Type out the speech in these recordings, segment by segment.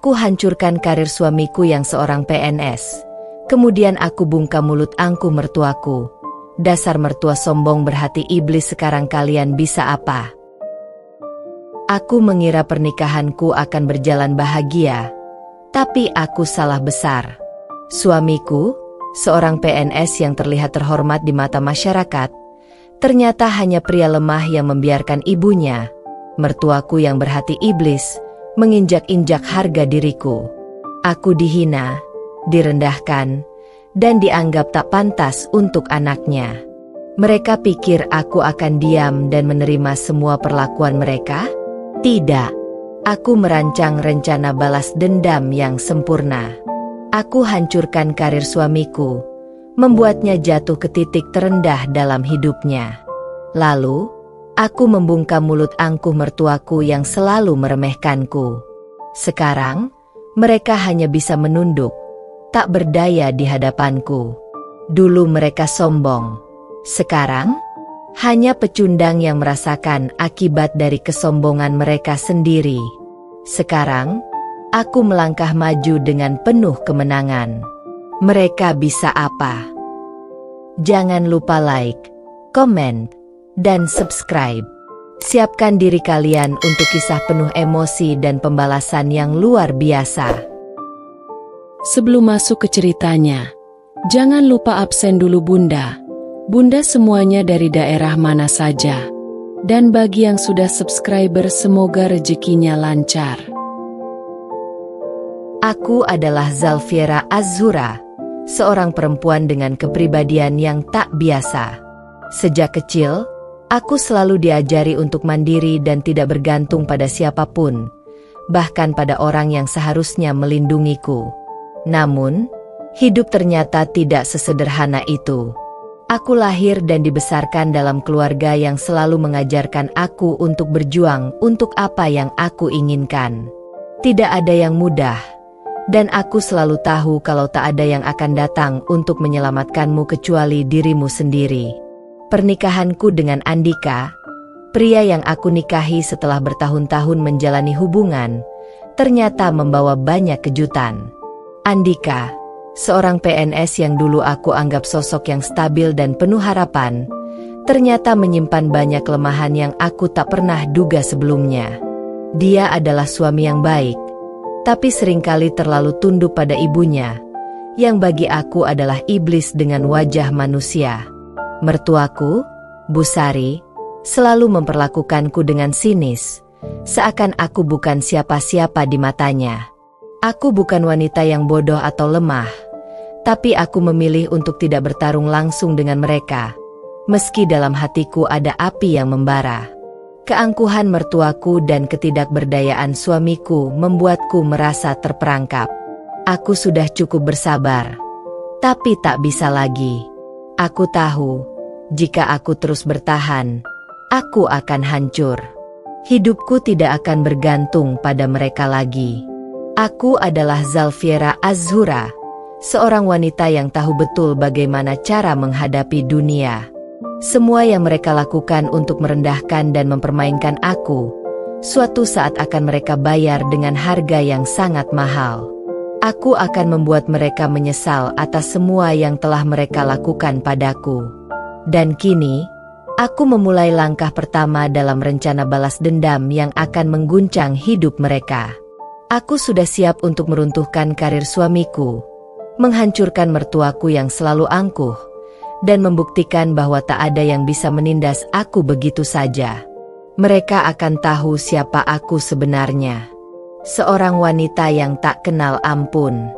Aku hancurkan karir suamiku yang seorang PNS. Kemudian aku bungkam mulut angkuh mertuaku. Dasar mertua sombong berhati iblis, sekarang kalian bisa apa? Aku mengira pernikahanku akan berjalan bahagia. Tapi aku salah besar. Suamiku, seorang PNS yang terlihat terhormat di mata masyarakat, ternyata hanya pria lemah yang membiarkan ibunya, mertuaku yang berhati iblis, menginjak-injak harga diriku. Aku dihina, direndahkan, dan dianggap tak pantas untuk anaknya. Mereka pikir aku akan diam dan menerima semua perlakuan mereka? Tidak. Aku merancang rencana balas dendam yang sempurna. Aku hancurkan karir suamiku, membuatnya jatuh ke titik terendah dalam hidupnya. Lalu, aku membungkam mulut angkuh mertuaku yang selalu meremehkanku. Sekarang, mereka hanya bisa menunduk, tak berdaya di hadapanku. Dulu mereka sombong. Sekarang, hanya pecundang yang merasakan akibat dari kesombongan mereka sendiri. Sekarang, aku melangkah maju dengan penuh kemenangan. Mereka bisa apa? Jangan lupa like, komen, dan subscribe. Siapkan diri kalian untuk kisah penuh emosi dan pembalasan yang luar biasa. Sebelum masuk ke ceritanya, jangan lupa absen dulu Bunda. Bunda semuanya dari daerah mana saja. Dan bagi yang sudah subscriber, semoga rezekinya lancar. Aku adalah Zalfiera Azhura, seorang perempuan dengan kepribadian yang tak biasa. Sejak kecil, aku selalu diajari untuk mandiri dan tidak bergantung pada siapapun, bahkan pada orang yang seharusnya melindungiku. Namun, hidup ternyata tidak sesederhana itu. Aku lahir dan dibesarkan dalam keluarga yang selalu mengajarkan aku untuk berjuang untuk apa yang aku inginkan. Tidak ada yang mudah, dan aku selalu tahu kalau tak ada yang akan datang untuk menyelamatkanmu kecuali dirimu sendiri. Pernikahanku dengan Andika, pria yang aku nikahi setelah bertahun-tahun menjalani hubungan, ternyata membawa banyak kejutan. Andika, seorang PNS yang dulu aku anggap sosok yang stabil dan penuh harapan, ternyata menyimpan banyak kelemahan yang aku tak pernah duga sebelumnya. Dia adalah suami yang baik, tapi seringkali terlalu tunduk pada ibunya, yang bagi aku adalah iblis dengan wajah manusia. Mertuaku, Bu Sari, selalu memperlakukanku dengan sinis, seakan aku bukan siapa-siapa di matanya. Aku bukan wanita yang bodoh atau lemah, tapi aku memilih untuk tidak bertarung langsung dengan mereka, meski dalam hatiku ada api yang membara. Keangkuhan mertuaku dan ketidakberdayaan suamiku membuatku merasa terperangkap. Aku sudah cukup bersabar, tapi tak bisa lagi. Aku tahu, jika aku terus bertahan, aku akan hancur. Hidupku tidak akan bergantung pada mereka lagi. Aku adalah Zalfiera Azhura, seorang wanita yang tahu betul bagaimana cara menghadapi dunia. Semua yang mereka lakukan untuk merendahkan dan mempermainkan aku, suatu saat akan mereka bayar dengan harga yang sangat mahal. Aku akan membuat mereka menyesal atas semua yang telah mereka lakukan padaku. Dan kini, aku memulai langkah pertama dalam rencana balas dendam yang akan mengguncang hidup mereka. Aku sudah siap untuk meruntuhkan karir suamiku, menghancurkan mertuaku yang selalu angkuh, dan membuktikan bahwa tak ada yang bisa menindas aku begitu saja. Mereka akan tahu siapa aku sebenarnya. Seorang wanita yang tak kenal ampun.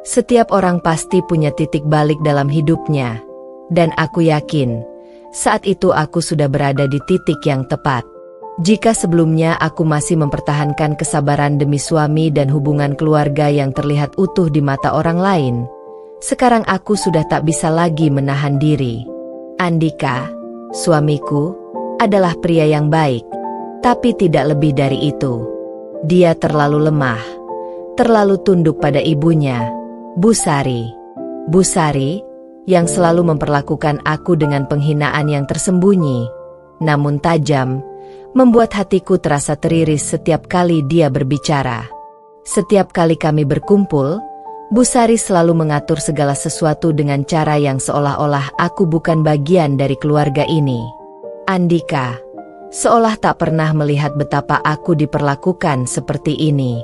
Setiap orang pasti punya titik balik dalam hidupnya, dan aku yakin, saat itu aku sudah berada di titik yang tepat. Jika sebelumnya aku masih mempertahankan kesabaran demi suami dan hubungan keluarga yang terlihat utuh di mata orang lain, sekarang aku sudah tak bisa lagi menahan diri. Andika, suamiku, adalah pria yang baik, tapi tidak lebih dari itu. Dia terlalu lemah, terlalu tunduk pada ibunya, Bu Sari. Bu Sari, yang selalu memperlakukan aku dengan penghinaan yang tersembunyi, namun tajam, membuat hatiku terasa teriris setiap kali dia berbicara. Setiap kali kami berkumpul, Bu Sari selalu mengatur segala sesuatu dengan cara yang seolah-olah aku bukan bagian dari keluarga ini. Andika, seolah tak pernah melihat betapa aku diperlakukan seperti ini.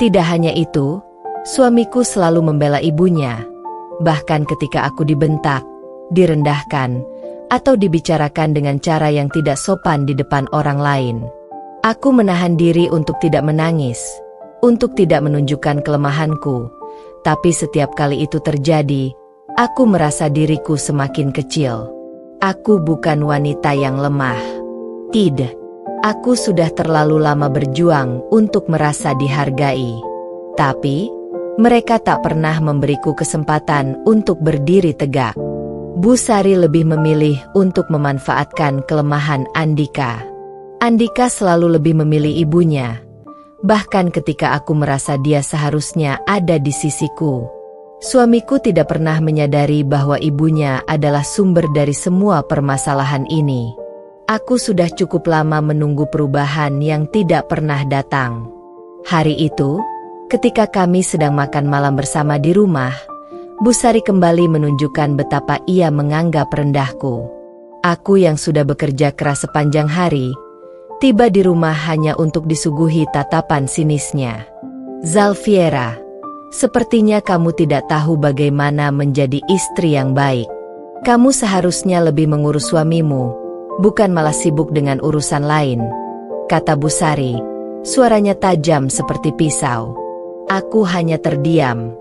Tidak hanya itu, suamiku selalu membela ibunya. Bahkan ketika aku dibentak, direndahkan, atau dibicarakan dengan cara yang tidak sopan di depan orang lain. Aku menahan diri untuk tidak menangis, untuk tidak menunjukkan kelemahanku. Tapi setiap kali itu terjadi, aku merasa diriku semakin kecil. Aku bukan wanita yang lemah. Tidak, aku sudah terlalu lama berjuang untuk merasa dihargai. Tapi, mereka tak pernah memberiku kesempatan untuk berdiri tegak. Bu Sari lebih memilih untuk memanfaatkan kelemahan Andika. Andika selalu lebih memilih ibunya. Bahkan ketika aku merasa dia seharusnya ada di sisiku. Suamiku tidak pernah menyadari bahwa ibunya adalah sumber dari semua permasalahan ini. Aku sudah cukup lama menunggu perubahan yang tidak pernah datang. Hari itu, ketika kami sedang makan malam bersama di rumah, Bu Sari kembali menunjukkan betapa ia menganggap rendahku. Aku yang sudah bekerja keras sepanjang hari, tiba di rumah hanya untuk disuguhi tatapan sinisnya. Zalfiera, sepertinya kamu tidak tahu bagaimana menjadi istri yang baik. Kamu seharusnya lebih mengurus suamimu, bukan malah sibuk dengan urusan lain, kata Bu Sari, suaranya tajam seperti pisau. Aku hanya terdiam,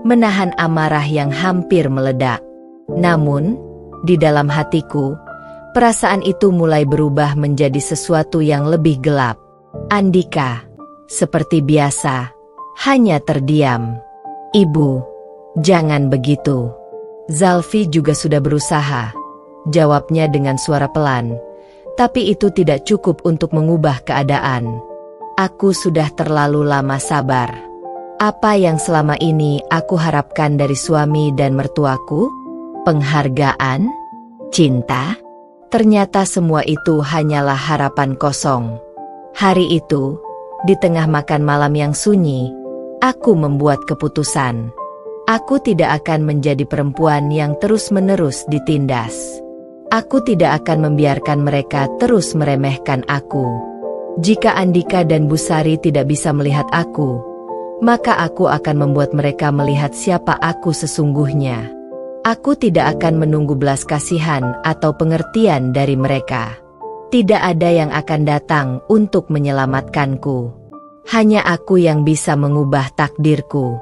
menahan amarah yang hampir meledak. Namun, di dalam hatiku, perasaan itu mulai berubah menjadi sesuatu yang lebih gelap. Andika, seperti biasa, hanya terdiam. Ibu, jangan begitu. Zalfi juga sudah berusaha, jawabnya dengan suara pelan, tapi itu tidak cukup untuk mengubah keadaan. Aku sudah terlalu lama sabar. Apa yang selama ini aku harapkan dari suami dan mertuaku? Penghargaan? Cinta? Ternyata semua itu hanyalah harapan kosong. Hari itu, di tengah makan malam yang sunyi, aku membuat keputusan. Aku tidak akan menjadi perempuan yang terus-menerus ditindas. Aku tidak akan membiarkan mereka terus meremehkan aku. Jika Andika dan Bu Sari tidak bisa melihat aku, maka aku akan membuat mereka melihat siapa aku sesungguhnya. Aku tidak akan menunggu belas kasihan atau pengertian dari mereka. Tidak ada yang akan datang untuk menyelamatkanku. Hanya aku yang bisa mengubah takdirku.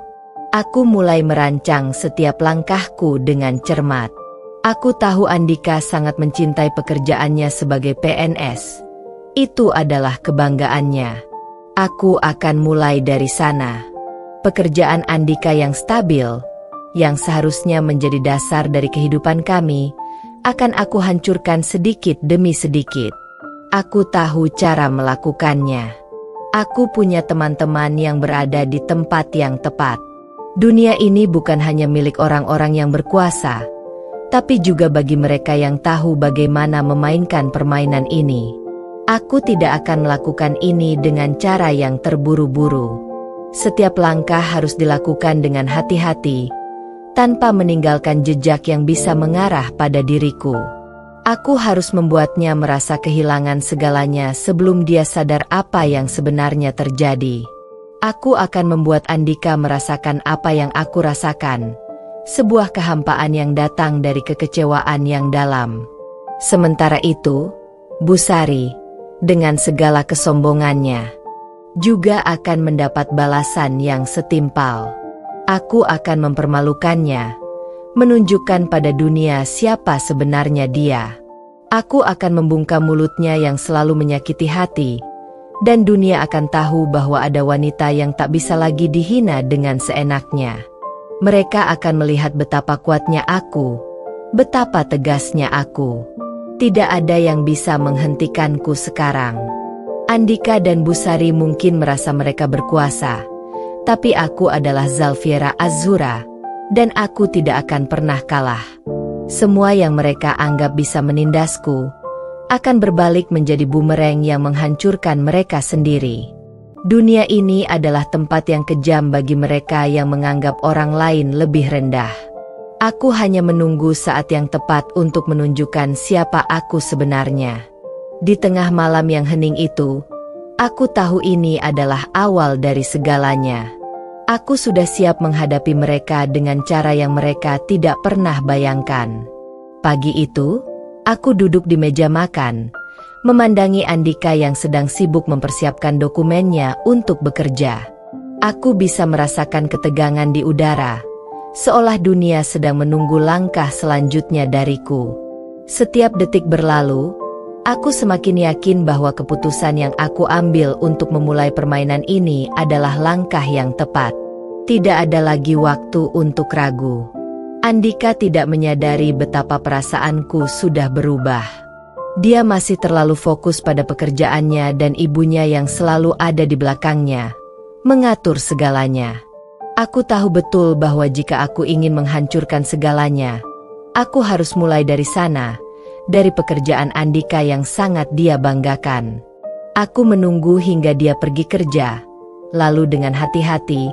Aku mulai merancang setiap langkahku dengan cermat. Aku tahu Andika sangat mencintai pekerjaannya sebagai PNS. Itu adalah kebanggaannya. Aku akan mulai dari sana. Pekerjaan Andika yang stabil, yang seharusnya menjadi dasar dari kehidupan kami, akan aku hancurkan sedikit demi sedikit. Aku tahu cara melakukannya. Aku punya teman-teman yang berada di tempat yang tepat. Dunia ini bukan hanya milik orang-orang yang berkuasa, tapi juga bagi mereka yang tahu bagaimana memainkan permainan ini. Aku tidak akan melakukan ini dengan cara yang terburu-buru. Setiap langkah harus dilakukan dengan hati-hati, tanpa meninggalkan jejak yang bisa mengarah pada diriku. Aku harus membuatnya merasa kehilangan segalanya sebelum dia sadar apa yang sebenarnya terjadi. Aku akan membuat Andika merasakan apa yang aku rasakan, sebuah kehampaan yang datang dari kekecewaan yang dalam. Sementara itu, Bu Sari, dengan segala kesombongannya, juga akan mendapat balasan yang setimpal. Aku akan mempermalukannya, menunjukkan pada dunia siapa sebenarnya dia. Aku akan membungkam mulutnya yang selalu menyakiti hati, dan dunia akan tahu bahwa ada wanita yang tak bisa lagi dihina dengan seenaknya. Mereka akan melihat betapa kuatnya aku, betapa tegasnya aku. Tidak ada yang bisa menghentikanku sekarang. Andika dan Bu Sari mungkin merasa mereka berkuasa, tapi aku adalah Zalfiera Az-Zura, dan aku tidak akan pernah kalah. Semua yang mereka anggap bisa menindasku, akan berbalik menjadi bumerang yang menghancurkan mereka sendiri. Dunia ini adalah tempat yang kejam bagi mereka yang menganggap orang lain lebih rendah. Aku hanya menunggu saat yang tepat untuk menunjukkan siapa aku sebenarnya. Di tengah malam yang hening itu, aku tahu ini adalah awal dari segalanya. Aku sudah siap menghadapi mereka dengan cara yang mereka tidak pernah bayangkan. Pagi itu, aku duduk di meja makan, memandangi Andika yang sedang sibuk mempersiapkan dokumennya untuk bekerja. Aku bisa merasakan ketegangan di udara, seolah dunia sedang menunggu langkah selanjutnya dariku. Setiap detik berlalu, aku semakin yakin bahwa keputusan yang aku ambil untuk memulai permainan ini adalah langkah yang tepat. Tidak ada lagi waktu untuk ragu. Andika tidak menyadari betapa perasaanku sudah berubah. Dia masih terlalu fokus pada pekerjaannya dan ibunya yang selalu ada di belakangnya, mengatur segalanya. Aku tahu betul bahwa jika aku ingin menghancurkan segalanya, aku harus mulai dari sana, dari pekerjaan Andika yang sangat dia banggakan. Aku menunggu hingga dia pergi kerja, lalu dengan hati-hati,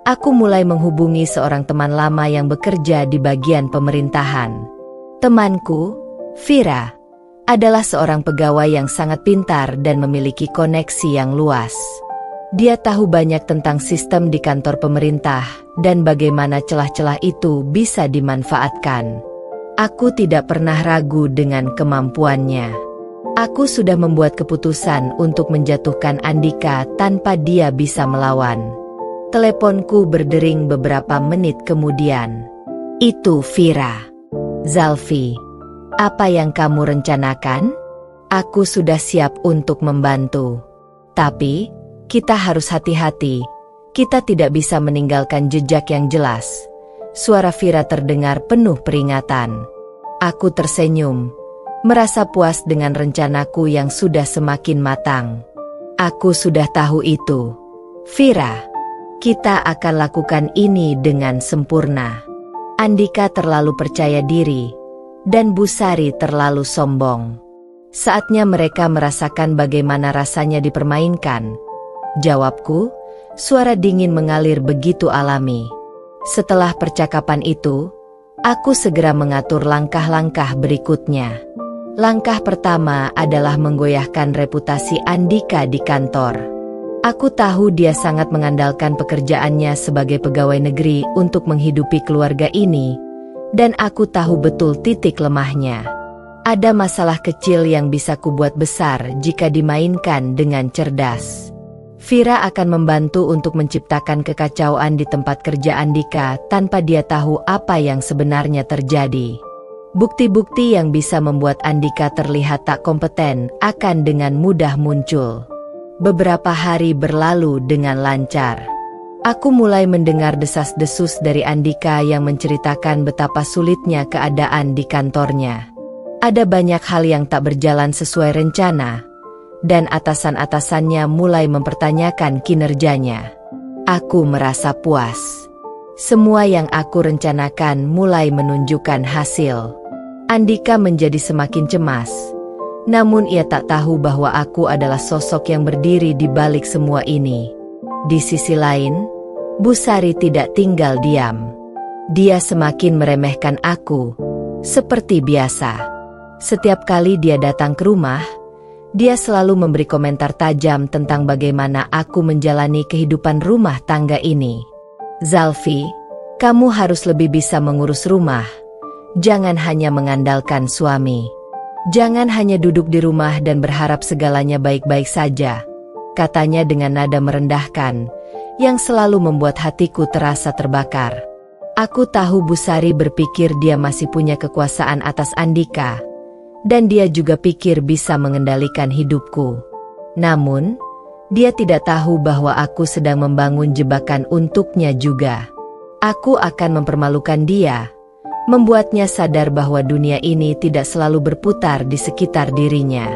aku mulai menghubungi seorang teman lama yang bekerja di bagian pemerintahan. Temanku, Vira, adalah seorang pegawai yang sangat pintar dan memiliki koneksi yang luas. Dia tahu banyak tentang sistem di kantor pemerintah dan bagaimana celah-celah itu bisa dimanfaatkan. Aku tidak pernah ragu dengan kemampuannya. Aku sudah membuat keputusan untuk menjatuhkan Andika tanpa dia bisa melawan. Teleponku berdering beberapa menit kemudian. Itu Vira. Zalfi, apa yang kamu rencanakan? Aku sudah siap untuk membantu. Tapi, kita harus hati-hati. Kita tidak bisa meninggalkan jejak yang jelas. Suara Vira terdengar penuh peringatan. Aku tersenyum, merasa puas dengan rencanaku yang sudah semakin matang. Aku sudah tahu itu. Vira, kita akan lakukan ini dengan sempurna. Andika terlalu percaya diri, dan Busari terlalu sombong. Saatnya mereka merasakan bagaimana rasanya dipermainkan. Jawabku, suara dingin mengalir begitu alami. Setelah percakapan itu, aku segera mengatur langkah-langkah berikutnya. Langkah pertama adalah menggoyahkan reputasi Andika di kantor. Aku tahu dia sangat mengandalkan pekerjaannya sebagai pegawai negeri untuk menghidupi keluarga ini, dan aku tahu betul titik lemahnya. Ada masalah kecil yang bisa kubuat besar jika dimainkan dengan cerdas. Vira akan membantu untuk menciptakan kekacauan di tempat kerja Andika tanpa dia tahu apa yang sebenarnya terjadi. Bukti-bukti yang bisa membuat Andika terlihat tak kompeten akan dengan mudah muncul. Beberapa hari berlalu dengan lancar. Aku mulai mendengar desas-desus dari Andika yang menceritakan betapa sulitnya keadaan di kantornya. Ada banyak hal yang tak berjalan sesuai rencana, dan atasan-atasannya mulai mempertanyakan kinerjanya. Aku merasa puas. Semua yang aku rencanakan mulai menunjukkan hasil. Andika menjadi semakin cemas, namun ia tak tahu bahwa aku adalah sosok yang berdiri di balik semua ini. Di sisi lain, Busari tidak tinggal diam. Dia semakin meremehkan aku, seperti biasa. Setiap kali dia datang ke rumah, dia selalu memberi komentar tajam tentang bagaimana aku menjalani kehidupan rumah tangga ini. Zalfi, kamu harus lebih bisa mengurus rumah. Jangan hanya mengandalkan suami. Jangan hanya duduk di rumah dan berharap segalanya baik-baik saja, katanya dengan nada merendahkan, yang selalu membuat hatiku terasa terbakar. Aku tahu Busari berpikir dia masih punya kekuasaan atas Andika, dan dia juga pikir bisa mengendalikan hidupku. Namun, dia tidak tahu bahwa aku sedang membangun jebakan untuknya juga. Aku akan mempermalukan dia, membuatnya sadar bahwa dunia ini tidak selalu berputar di sekitar dirinya.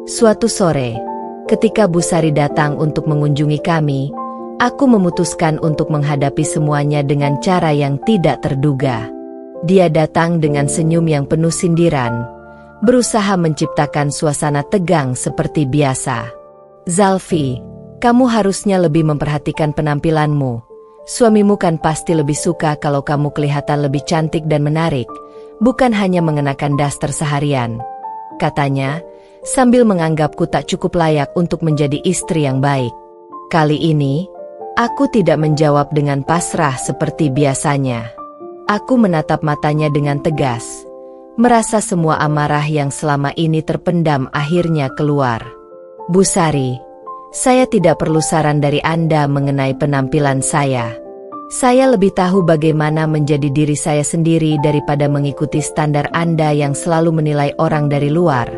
Suatu sore, ketika Busari datang untuk mengunjungi kami, aku memutuskan untuk menghadapi semuanya dengan cara yang tidak terduga. Dia datang dengan senyum yang penuh sindiran, berusaha menciptakan suasana tegang seperti biasa. Zalfi, Kamu harusnya lebih memperhatikan penampilanmu. Suamimu kan pasti lebih suka kalau kamu kelihatan lebih cantik dan menarik, bukan hanya mengenakan daster seharian," katanya, sambil menganggapku tak cukup layak untuk menjadi istri yang baik. Kali ini, aku tidak menjawab dengan pasrah seperti biasanya. Aku menatap matanya dengan tegas, merasa semua amarah yang selama ini terpendam akhirnya keluar. "Bu Sari, saya tidak perlu saran dari Anda mengenai penampilan saya. Saya lebih tahu bagaimana menjadi diri saya sendiri daripada mengikuti standar Anda yang selalu menilai orang dari luar,"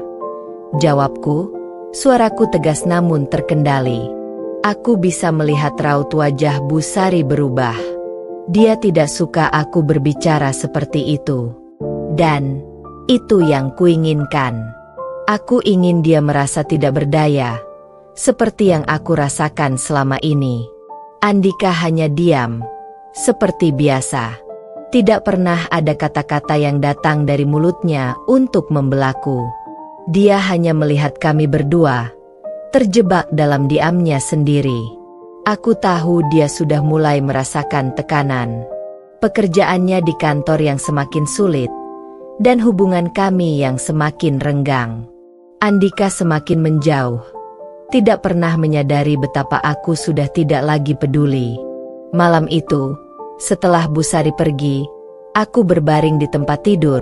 jawabku, suaraku tegas namun terkendali. Aku bisa melihat raut wajah Bu Sari berubah. Dia tidak suka aku berbicara seperti itu. Dan itu yang kuinginkan. Aku ingin dia merasa tidak berdaya, seperti yang aku rasakan selama ini. Andika hanya diam, seperti biasa. Tidak pernah ada kata-kata yang datang dari mulutnya untuk membelaku. Dia hanya melihat kami berdua, terjebak dalam diamnya sendiri. Aku tahu dia sudah mulai merasakan tekanan. Pekerjaannya di kantor yang semakin sulit, dan hubungan kami yang semakin renggang. Andika semakin menjauh, tidak pernah menyadari betapa aku sudah tidak lagi peduli. Malam itu, setelah Bu Sari pergi, aku berbaring di tempat tidur,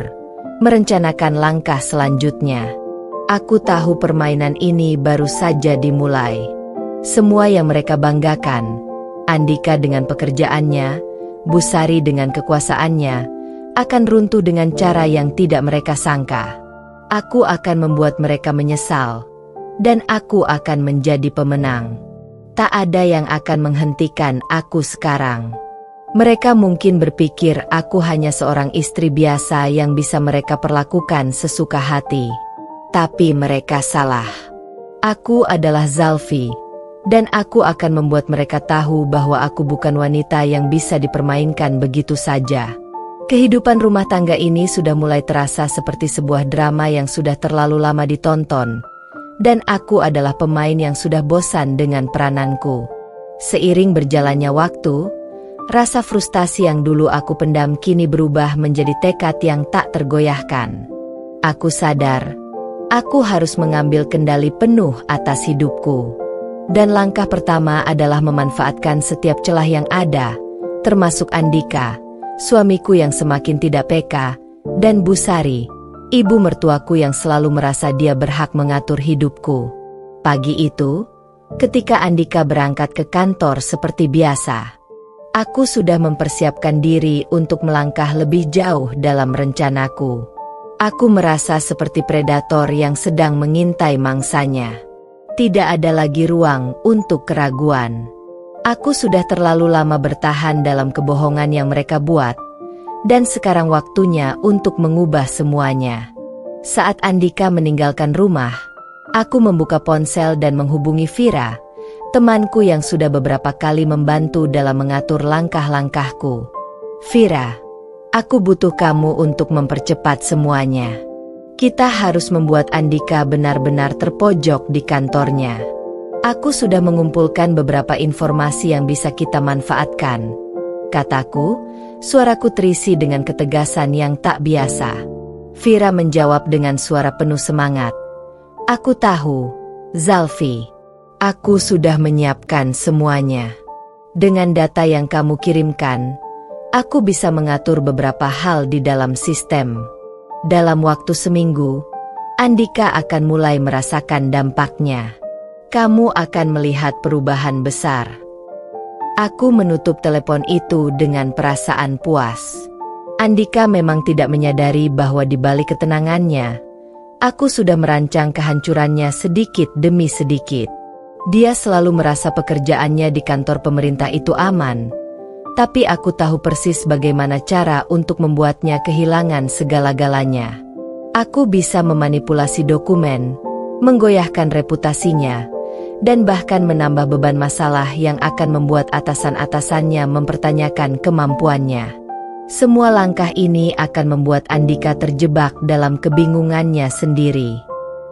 merencanakan langkah selanjutnya. Aku tahu permainan ini baru saja dimulai. Semua yang mereka banggakan, Andika dengan pekerjaannya, Bu Sari dengan kekuasaannya, akan runtuh dengan cara yang tidak mereka sangka. Aku akan membuat mereka menyesal, dan aku akan menjadi pemenang. Tak ada yang akan menghentikan aku sekarang. Mereka mungkin berpikir aku hanya seorang istri biasa yang bisa mereka perlakukan sesuka hati. Tapi mereka salah. Aku adalah Zalfi, dan aku akan membuat mereka tahu bahwa aku bukan wanita yang bisa dipermainkan begitu saja. Kehidupan rumah tangga ini sudah mulai terasa seperti sebuah drama yang sudah terlalu lama ditonton, dan aku adalah pemain yang sudah bosan dengan perananku. Seiring berjalannya waktu, rasa frustasi yang dulu aku pendam kini berubah menjadi tekad yang tak tergoyahkan. Aku sadar, aku harus mengambil kendali penuh atas hidupku. Dan langkah pertama adalah memanfaatkan setiap celah yang ada, termasuk Andika, suamiku yang semakin tidak peka, dan Bu Sari, ibu mertuaku yang selalu merasa dia berhak mengatur hidupku. Pagi itu, ketika Andika berangkat ke kantor seperti biasa, aku sudah mempersiapkan diri untuk melangkah lebih jauh dalam rencanaku. Aku merasa seperti predator yang sedang mengintai mangsanya. Tidak ada lagi ruang untuk keraguan. Aku sudah terlalu lama bertahan dalam kebohongan yang mereka buat, dan sekarang waktunya untuk mengubah semuanya. Saat Andika meninggalkan rumah, aku membuka ponsel dan menghubungi Vira, temanku yang sudah beberapa kali membantu dalam mengatur langkah-langkahku. "Vira, aku butuh kamu untuk mempercepat semuanya. Kita harus membuat Andika benar-benar terpojok di kantornya. Aku sudah mengumpulkan beberapa informasi yang bisa kita manfaatkan," kataku, suaraku terisi dengan ketegasan yang tak biasa. Vira menjawab dengan suara penuh semangat. "Aku tahu, Zalfi. Aku sudah menyiapkan semuanya. Dengan data yang kamu kirimkan, aku bisa mengatur beberapa hal di dalam sistem. Dalam waktu seminggu, Andika akan mulai merasakan dampaknya. Kamu akan melihat perubahan besar." Aku menutup telepon itu dengan perasaan puas. Andika memang tidak menyadari bahwa di balik ketenangannya, aku sudah merancang kehancurannya sedikit demi sedikit. Dia selalu merasa pekerjaannya di kantor pemerintah itu aman, tapi aku tahu persis bagaimana cara untuk membuatnya kehilangan segala-galanya. Aku bisa memanipulasi dokumen, menggoyahkan reputasinya, dan bahkan menambah beban masalah yang akan membuat atasan-atasannya mempertanyakan kemampuannya. Semua langkah ini akan membuat Andika terjebak dalam kebingungannya sendiri.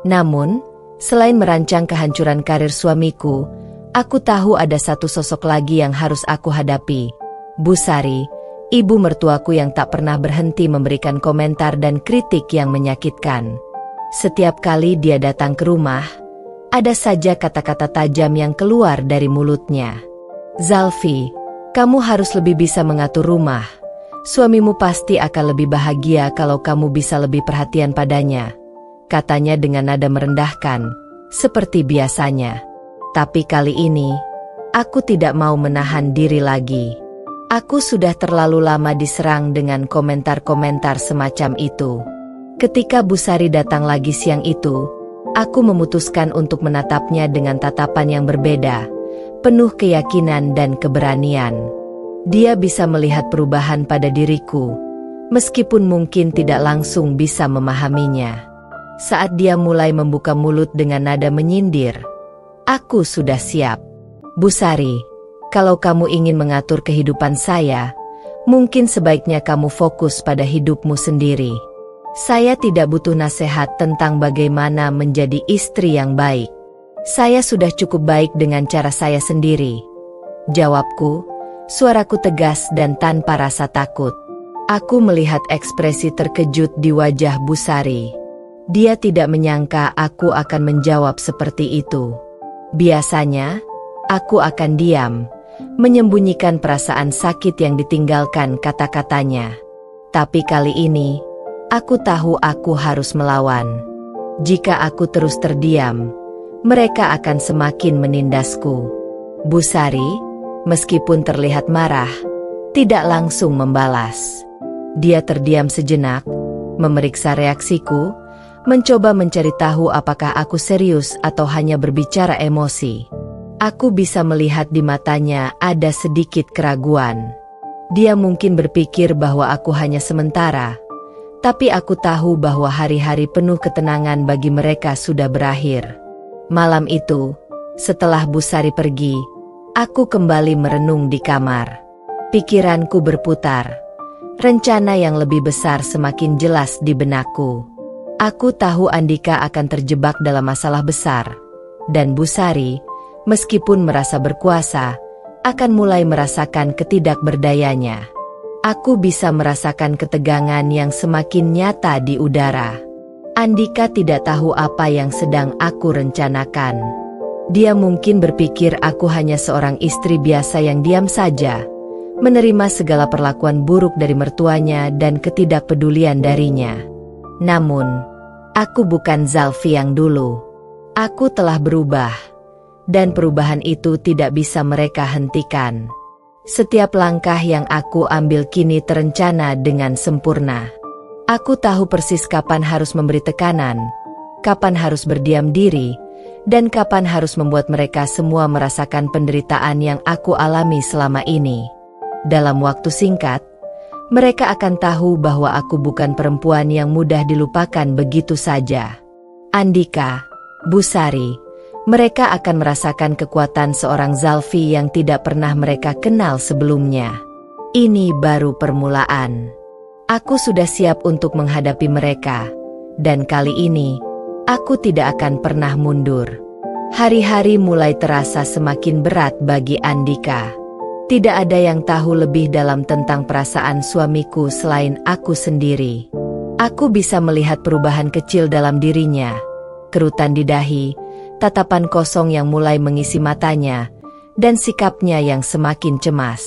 Namun, selain merancang kehancuran karir suamiku, Aku tahu ada satu sosok lagi yang harus aku hadapi. Bu Sari, ibu mertuaku yang tak pernah berhenti memberikan komentar dan kritik yang menyakitkan. Setiap kali dia datang ke rumah, ada saja kata-kata tajam yang keluar dari mulutnya. Zalfi, kamu harus lebih bisa mengatur rumah. Suamimu pasti akan lebih bahagia kalau kamu bisa lebih perhatian padanya, katanya dengan nada merendahkan, seperti biasanya. Tapi kali ini, aku tidak mau menahan diri lagi. Aku sudah terlalu lama diserang dengan komentar-komentar semacam itu. Ketika Bu Sari datang lagi siang itu, aku memutuskan untuk menatapnya dengan tatapan yang berbeda, penuh keyakinan dan keberanian. Dia bisa melihat perubahan pada diriku, meskipun mungkin tidak langsung bisa memahaminya. Saat dia mulai membuka mulut dengan nada menyindir, aku sudah siap. Bu Sari, kalau kamu ingin mengatur kehidupan saya, mungkin sebaiknya kamu fokus pada hidupmu sendiri. Saya tidak butuh nasihat tentang bagaimana menjadi istri yang baik. Saya sudah cukup baik dengan cara saya sendiri. Jawabku, suaraku tegas dan tanpa rasa takut. Aku melihat ekspresi terkejut di wajah Bu Sari. Dia tidak menyangka aku akan menjawab seperti itu. Biasanya, aku akan diam, menyembunyikan perasaan sakit yang ditinggalkan kata-katanya. Tapi kali ini, aku tahu aku harus melawan. Jika aku terus terdiam, mereka akan semakin menindasku. Bu Sari, meskipun terlihat marah, tidak langsung membalas. Dia terdiam sejenak, memeriksa reaksiku, mencoba mencari tahu apakah aku serius atau hanya berbicara emosi. Aku bisa melihat di matanya ada sedikit keraguan. Dia mungkin berpikir bahwa aku hanya sementara, tapi aku tahu bahwa hari-hari penuh ketenangan bagi mereka sudah berakhir. Malam itu, setelah Bu Sari pergi, aku kembali merenung di kamar. Pikiranku berputar. Rencana yang lebih besar semakin jelas di benakku. Aku tahu Andika akan terjebak dalam masalah besar, dan Bu Sari, meskipun merasa berkuasa, akan mulai merasakan ketidakberdayanya. Aku bisa merasakan ketegangan yang semakin nyata di udara. Andika tidak tahu apa yang sedang aku rencanakan. Dia mungkin berpikir aku hanya seorang istri biasa yang diam saja, menerima segala perlakuan buruk dari mertuanya dan ketidakpedulian darinya. Namun, aku bukan Zalfi yang dulu. Aku telah berubah, dan perubahan itu tidak bisa mereka hentikan. Setiap langkah yang aku ambil kini terencana dengan sempurna. Aku tahu persis kapan harus memberi tekanan, kapan harus berdiam diri, dan kapan harus membuat mereka semua merasakan penderitaan yang aku alami selama ini. Dalam waktu singkat, mereka akan tahu bahwa aku bukan perempuan yang mudah dilupakan begitu saja. Andika, Bu Sari, mereka akan merasakan kekuatan seorang Zalfi yang tidak pernah mereka kenal sebelumnya. Ini baru permulaan. Aku sudah siap untuk menghadapi mereka, dan kali ini, aku tidak akan pernah mundur. Hari-hari mulai terasa semakin berat bagi Andika. Tidak ada yang tahu lebih dalam tentang perasaan suamiku selain aku sendiri. Aku bisa melihat perubahan kecil dalam dirinya, kerutan di dahi, tatapan kosong yang mulai mengisi matanya, dan sikapnya yang semakin cemas.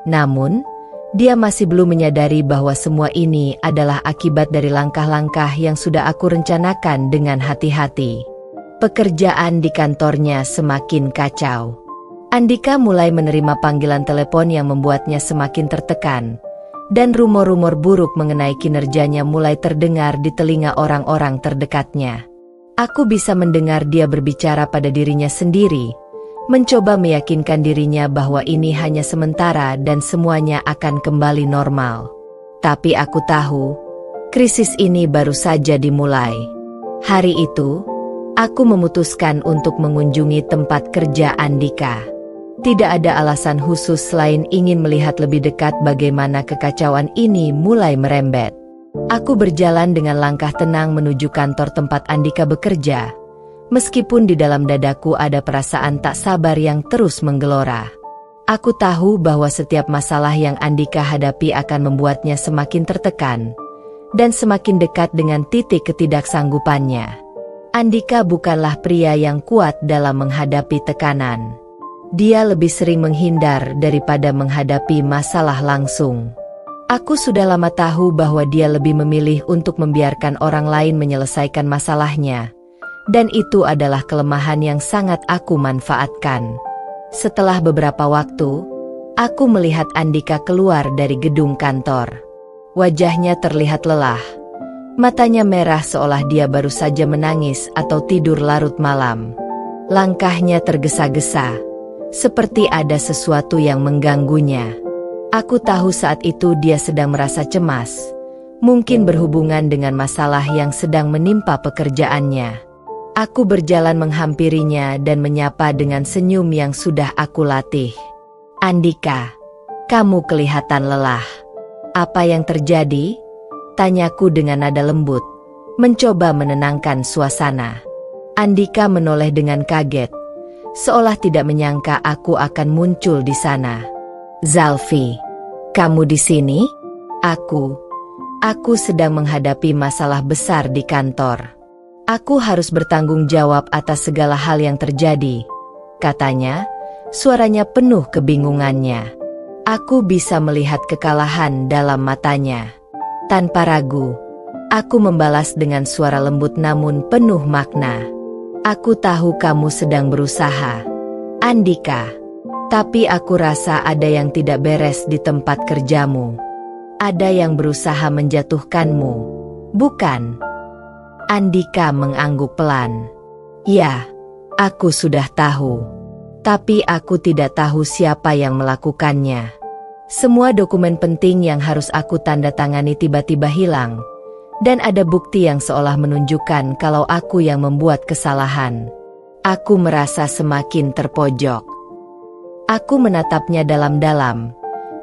Namun, dia masih belum menyadari bahwa semua ini adalah akibat dari langkah-langkah yang sudah aku rencanakan dengan hati-hati. Pekerjaan di kantornya semakin kacau. Andika mulai menerima panggilan telepon yang membuatnya semakin tertekan, dan rumor-rumor buruk mengenai kinerjanya mulai terdengar di telinga orang-orang terdekatnya. Aku bisa mendengar dia berbicara pada dirinya sendiri, mencoba meyakinkan dirinya bahwa ini hanya sementara dan semuanya akan kembali normal. Tapi aku tahu, krisis ini baru saja dimulai. Hari itu, aku memutuskan untuk mengunjungi tempat kerja Andika. Tidak ada alasan khusus selain ingin melihat lebih dekat bagaimana kekacauan ini mulai merembet. Aku berjalan dengan langkah tenang menuju kantor tempat Andika bekerja, Meskipun di dalam dadaku ada perasaan tak sabar yang terus menggelora. Aku tahu bahwa setiap masalah yang Andika hadapi akan membuatnya semakin tertekan dan semakin dekat dengan titik ketidaksanggupannya. Andika bukanlah pria yang kuat dalam menghadapi tekanan. Dia lebih sering menghindar daripada menghadapi masalah langsung. Aku sudah lama tahu bahwa dia lebih memilih untuk membiarkan orang lain menyelesaikan masalahnya. Dan itu adalah kelemahan yang sangat aku manfaatkan. Setelah beberapa waktu, aku melihat Andika keluar dari gedung kantor. Wajahnya terlihat lelah. Matanya merah seolah dia baru saja menangis atau tidur larut malam. Langkahnya tergesa-gesa, seperti ada sesuatu yang mengganggunya. Aku tahu saat itu dia sedang merasa cemas, mungkin berhubungan dengan masalah yang sedang menimpa pekerjaannya. Aku berjalan menghampirinya dan menyapa dengan senyum yang sudah aku latih. "Andika, kamu kelihatan lelah. Apa yang terjadi?" Tanyaku dengan nada lembut, mencoba menenangkan suasana. Andika menoleh dengan kaget, seolah tidak menyangka aku akan muncul di sana. "Zalfi, kamu di sini?" Aku sedang menghadapi masalah besar di kantor. Aku harus bertanggung jawab atas segala hal yang terjadi, katanya, suaranya penuh kebingungannya. Aku bisa melihat kekalahan dalam matanya. Tanpa ragu, aku membalas dengan suara lembut namun penuh makna. "Aku tahu kamu sedang berusaha, Andika. Tapi aku rasa ada yang tidak beres di tempat kerjamu. Ada yang berusaha menjatuhkanmu, bukan?" Andika mengangguk pelan. "Ya, aku sudah tahu. Tapi aku tidak tahu siapa yang melakukannya. Semua dokumen penting yang harus aku tanda tangani tiba-tiba hilang. Dan ada bukti yang seolah menunjukkan kalau aku yang membuat kesalahan." Aku merasa semakin terpojok. Aku menatapnya dalam-dalam,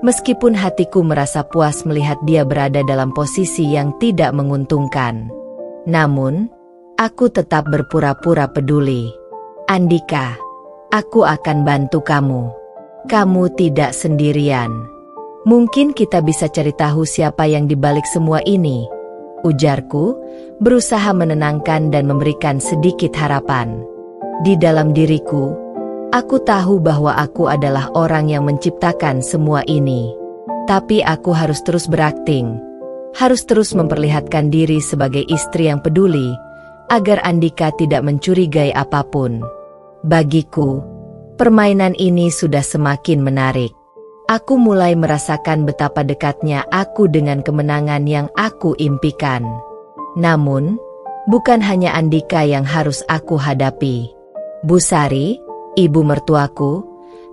meskipun hatiku merasa puas melihat dia berada dalam posisi yang tidak menguntungkan. Namun, aku tetap berpura-pura peduli. "Andika, aku akan bantu kamu. Kamu tidak sendirian. Mungkin kita bisa cari tahu siapa yang dibalik semua ini," ujarku, berusaha menenangkan dan memberikan sedikit harapan. Di dalam diriku, aku tahu bahwa aku adalah orang yang menciptakan semua ini. Tapi aku harus terus berakting, harus terus memperlihatkan diri sebagai istri yang peduli, agar Andika tidak mencurigai apapun. Bagiku, permainan ini sudah semakin menarik. Aku mulai merasakan betapa dekatnya aku dengan kemenangan yang aku impikan. Namun, bukan hanya Andika yang harus aku hadapi. Busari, ibu mertuaku,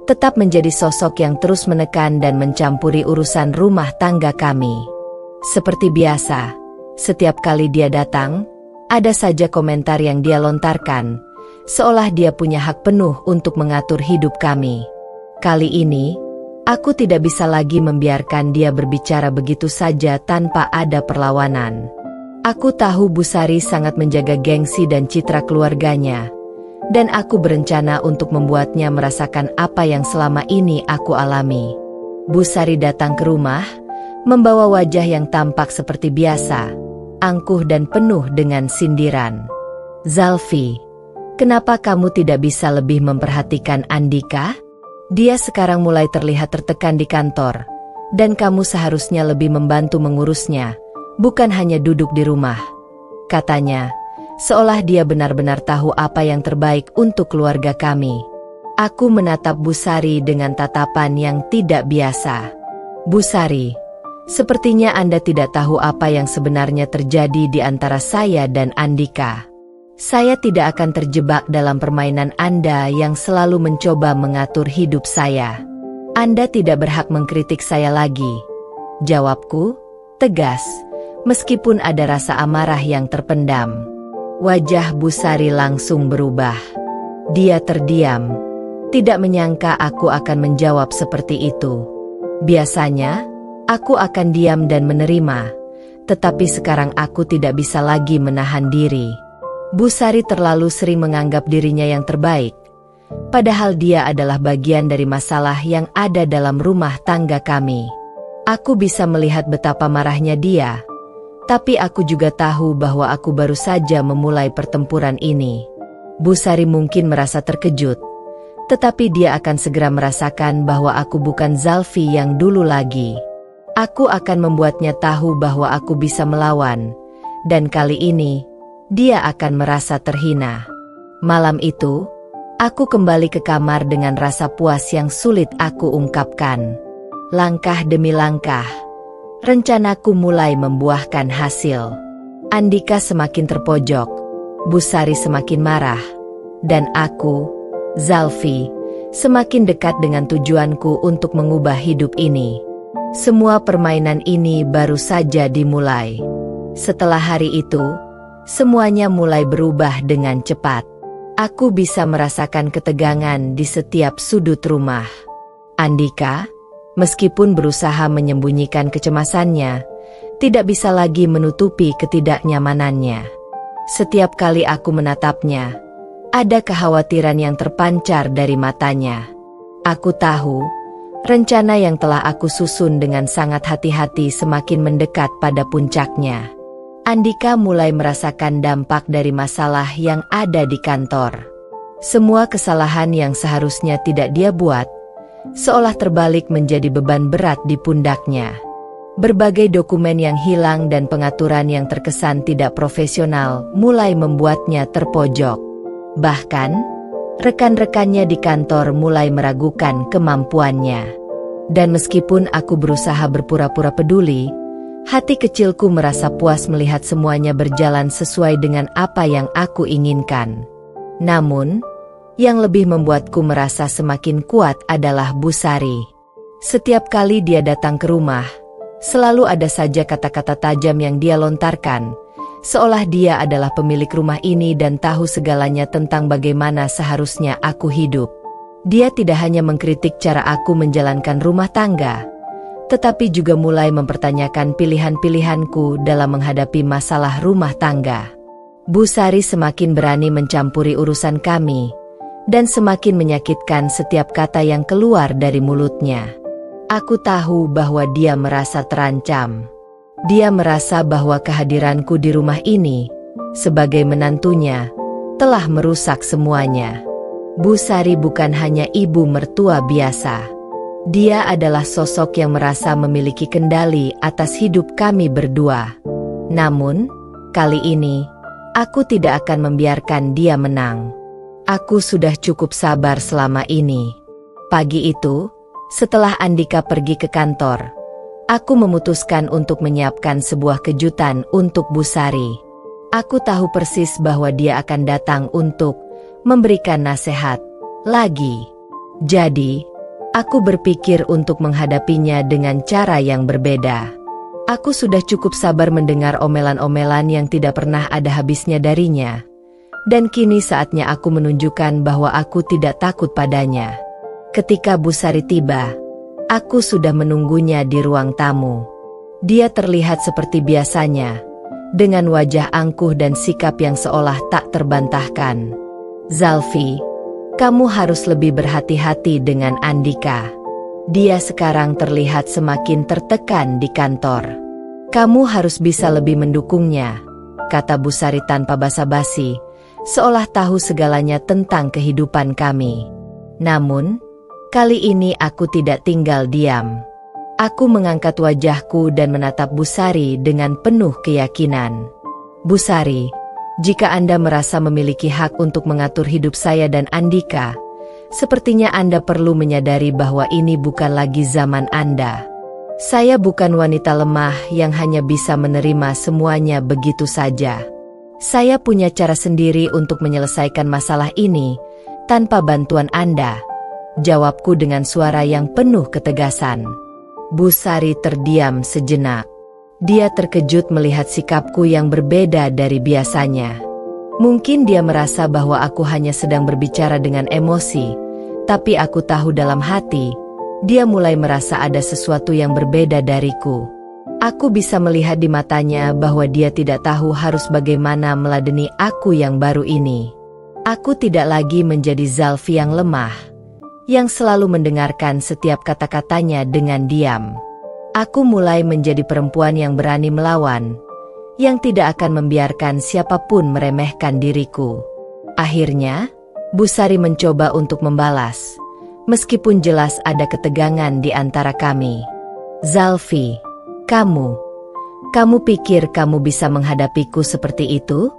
tetap menjadi sosok yang terus menekan dan mencampuri urusan rumah tangga kami. Seperti biasa, setiap kali dia datang, ada saja komentar yang dia lontarkan, seolah dia punya hak penuh untuk mengatur hidup kami. Kali ini, aku tidak bisa lagi membiarkan dia berbicara begitu saja tanpa ada perlawanan. Aku tahu Busari sangat menjaga gengsi dan citra keluarganya, dan aku berencana untuk membuatnya merasakan apa yang selama ini aku alami. Busari datang ke rumah, membawa wajah yang tampak seperti biasa, angkuh dan penuh dengan sindiran. "Zalfi, kenapa kamu tidak bisa lebih memperhatikan Andika? Dia sekarang mulai terlihat tertekan di kantor, dan kamu seharusnya lebih membantu mengurusnya, bukan hanya duduk di rumah," katanya, seolah dia benar-benar tahu apa yang terbaik untuk keluarga kami. Aku menatap Busari dengan tatapan yang tidak biasa. "Busari, sepertinya Anda tidak tahu apa yang sebenarnya terjadi di antara saya dan Andika. Saya tidak akan terjebak dalam permainan Anda yang selalu mencoba mengatur hidup saya. Anda tidak berhak mengkritik saya lagi," jawabku, tegas, meskipun ada rasa amarah yang terpendam. Wajah Busari langsung berubah. Dia terdiam, tidak menyangka aku akan menjawab seperti itu. Biasanya, aku akan diam dan menerima, tetapi sekarang aku tidak bisa lagi menahan diri. Bu Sari terlalu sering menganggap dirinya yang terbaik, padahal dia adalah bagian dari masalah yang ada dalam rumah tangga kami. Aku bisa melihat betapa marahnya dia, tapi aku juga tahu bahwa aku baru saja memulai pertempuran ini. Bu Sari mungkin merasa terkejut, tetapi dia akan segera merasakan bahwa aku bukan Zalfi yang dulu lagi. Aku akan membuatnya tahu bahwa aku bisa melawan, dan kali ini dia akan merasa terhina. Malam itu, aku kembali ke kamar dengan rasa puas yang sulit aku ungkapkan. Langkah demi langkah, rencanaku mulai membuahkan hasil. Andika semakin terpojok, Bu Sari semakin marah, dan aku, Zalfi, semakin dekat dengan tujuanku untuk mengubah hidup ini. Semua permainan ini baru saja dimulai. Setelah hari itu, semuanya mulai berubah dengan cepat. Aku bisa merasakan ketegangan di setiap sudut rumah. Andika, meskipun berusaha menyembunyikan kecemasannya, tidak bisa lagi menutupi ketidaknyamanannya. Setiap kali aku menatapnya, ada kekhawatiran yang terpancar dari matanya. Aku tahu, rencana yang telah aku susun dengan sangat hati-hati semakin mendekat pada puncaknya. Andika mulai merasakan dampak dari masalah yang ada di kantor. Semua kesalahan yang seharusnya tidak dia buat, seolah terbalik menjadi beban berat di pundaknya. Berbagai dokumen yang hilang dan pengaturan yang terkesan tidak profesional mulai membuatnya terpojok. Bahkan, rekan-rekannya di kantor mulai meragukan kemampuannya. Dan meskipun aku berusaha berpura-pura peduli, hati kecilku merasa puas melihat semuanya berjalan sesuai dengan apa yang aku inginkan. Namun, yang lebih membuatku merasa semakin kuat adalah Bu Sari. Setiap kali dia datang ke rumah, selalu ada saja kata-kata tajam yang dia lontarkan, seolah dia adalah pemilik rumah ini dan tahu segalanya tentang bagaimana seharusnya aku hidup. Dia tidak hanya mengkritik cara aku menjalankan rumah tangga, tetapi juga mulai mempertanyakan pilihan-pilihanku dalam menghadapi masalah rumah tangga. Bu Sari semakin berani mencampuri urusan kami, dan semakin menyakitkan setiap kata yang keluar dari mulutnya. Aku tahu bahwa dia merasa terancam. Dia merasa bahwa kehadiranku di rumah ini, sebagai menantunya, telah merusak semuanya. Bu Sari bukan hanya ibu mertua biasa. Dia adalah sosok yang merasa memiliki kendali atas hidup kami berdua. Namun, kali ini, aku tidak akan membiarkan dia menang. Aku sudah cukup sabar selama ini. Pagi itu, setelah Andika pergi ke kantor, aku memutuskan untuk menyiapkan sebuah kejutan untuk Bu Sari. Aku tahu persis bahwa dia akan datang untuk memberikan nasihat lagi. Jadi, aku berpikir untuk menghadapinya dengan cara yang berbeda. Aku sudah cukup sabar mendengar omelan-omelan yang tidak pernah ada habisnya darinya. Dan kini saatnya aku menunjukkan bahwa aku tidak takut padanya. Ketika Bu Sari tiba, aku sudah menunggunya di ruang tamu. Dia terlihat seperti biasanya, dengan wajah angkuh dan sikap yang seolah tak terbantahkan. Zalfi, kamu harus lebih berhati-hati dengan Andika. Dia sekarang terlihat semakin tertekan di kantor. Kamu harus bisa lebih mendukungnya, kata Bu Sari tanpa basa-basi, seolah tahu segalanya tentang kehidupan kami. Namun, kali ini aku tidak tinggal diam. Aku mengangkat wajahku dan menatap Bu Sari dengan penuh keyakinan. Bu Sari, jika Anda merasa memiliki hak untuk mengatur hidup saya dan Andika, sepertinya Anda perlu menyadari bahwa ini bukan lagi zaman Anda. Saya bukan wanita lemah yang hanya bisa menerima semuanya begitu saja. Saya punya cara sendiri untuk menyelesaikan masalah ini, tanpa bantuan Anda, jawabku dengan suara yang penuh ketegasan. Bu Sari terdiam sejenak. Dia terkejut melihat sikapku yang berbeda dari biasanya. Mungkin dia merasa bahwa aku hanya sedang berbicara dengan emosi, tapi aku tahu dalam hati, dia mulai merasa ada sesuatu yang berbeda dariku. Aku bisa melihat di matanya bahwa dia tidak tahu harus bagaimana meladeni aku yang baru ini. Aku tidak lagi menjadi Zalfi yang lemah, yang selalu mendengarkan setiap kata-katanya dengan diam. Aku mulai menjadi perempuan yang berani melawan, yang tidak akan membiarkan siapapun meremehkan diriku. Akhirnya, Busari mencoba untuk membalas, meskipun jelas ada ketegangan di antara kami. Zalfi, kamu pikir kamu bisa menghadapiku seperti itu?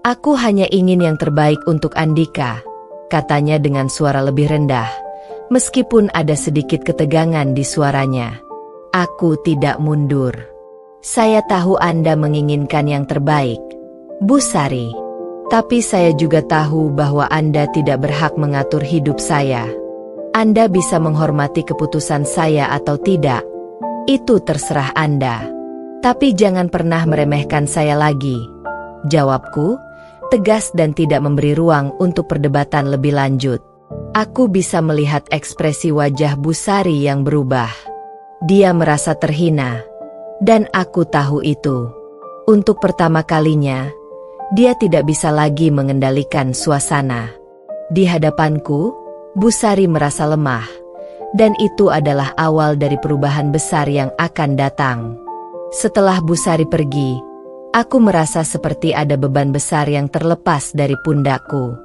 Aku hanya ingin yang terbaik untuk Andika, katanya dengan suara lebih rendah, meskipun ada sedikit ketegangan di suaranya. Aku tidak mundur. Saya tahu Anda menginginkan yang terbaik, Busari. Tapi saya juga tahu bahwa Anda tidak berhak mengatur hidup saya. Anda bisa menghormati keputusan saya atau tidak. Itu terserah Anda. Tapi jangan pernah meremehkan saya lagi. Jawabku, tegas dan tidak memberi ruang untuk perdebatan lebih lanjut. Aku bisa melihat ekspresi wajah Busari yang berubah. Dia merasa terhina. Dan aku tahu itu. Untuk pertama kalinya, dia tidak bisa lagi mengendalikan suasana. Di hadapanku, Busari merasa lemah. Dan itu adalah awal dari perubahan besar yang akan datang. Setelah Busari pergi, aku merasa seperti ada beban besar yang terlepas dari pundakku.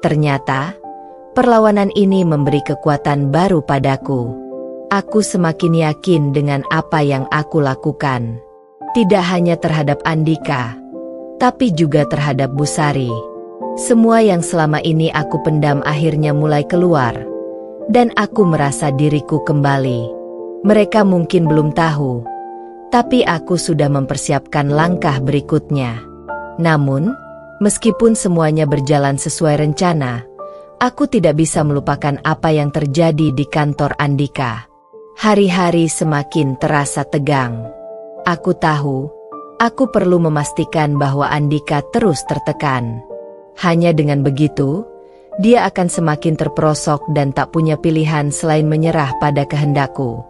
Ternyata, perlawanan ini memberi kekuatan baru padaku. Aku semakin yakin dengan apa yang aku lakukan. Tidak hanya terhadap Andika, tapi juga terhadap Busari. Semua yang selama ini aku pendam akhirnya mulai keluar. Dan aku merasa diriku kembali. Mereka mungkin belum tahu, tapi aku sudah mempersiapkan langkah berikutnya. Namun, meskipun semuanya berjalan sesuai rencana, aku tidak bisa melupakan apa yang terjadi di kantor Andika. Hari-hari semakin terasa tegang. Aku tahu, aku perlu memastikan bahwa Andika terus tertekan. Hanya dengan begitu, dia akan semakin terperosok dan tak punya pilihan selain menyerah pada kehendakku.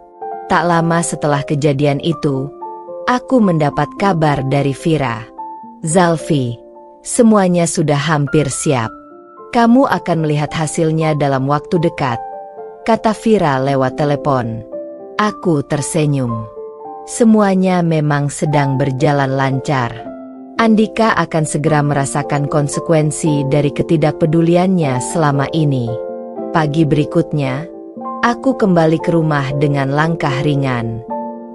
Tak lama setelah kejadian itu, aku mendapat kabar dari Vira. Zalfi, semuanya sudah hampir siap. Kamu akan melihat hasilnya dalam waktu dekat, kata Vira lewat telepon. Aku tersenyum. Semuanya memang sedang berjalan lancar. Andika akan segera merasakan konsekuensi dari ketidakpeduliannya selama ini. Pagi berikutnya, aku kembali ke rumah dengan langkah ringan.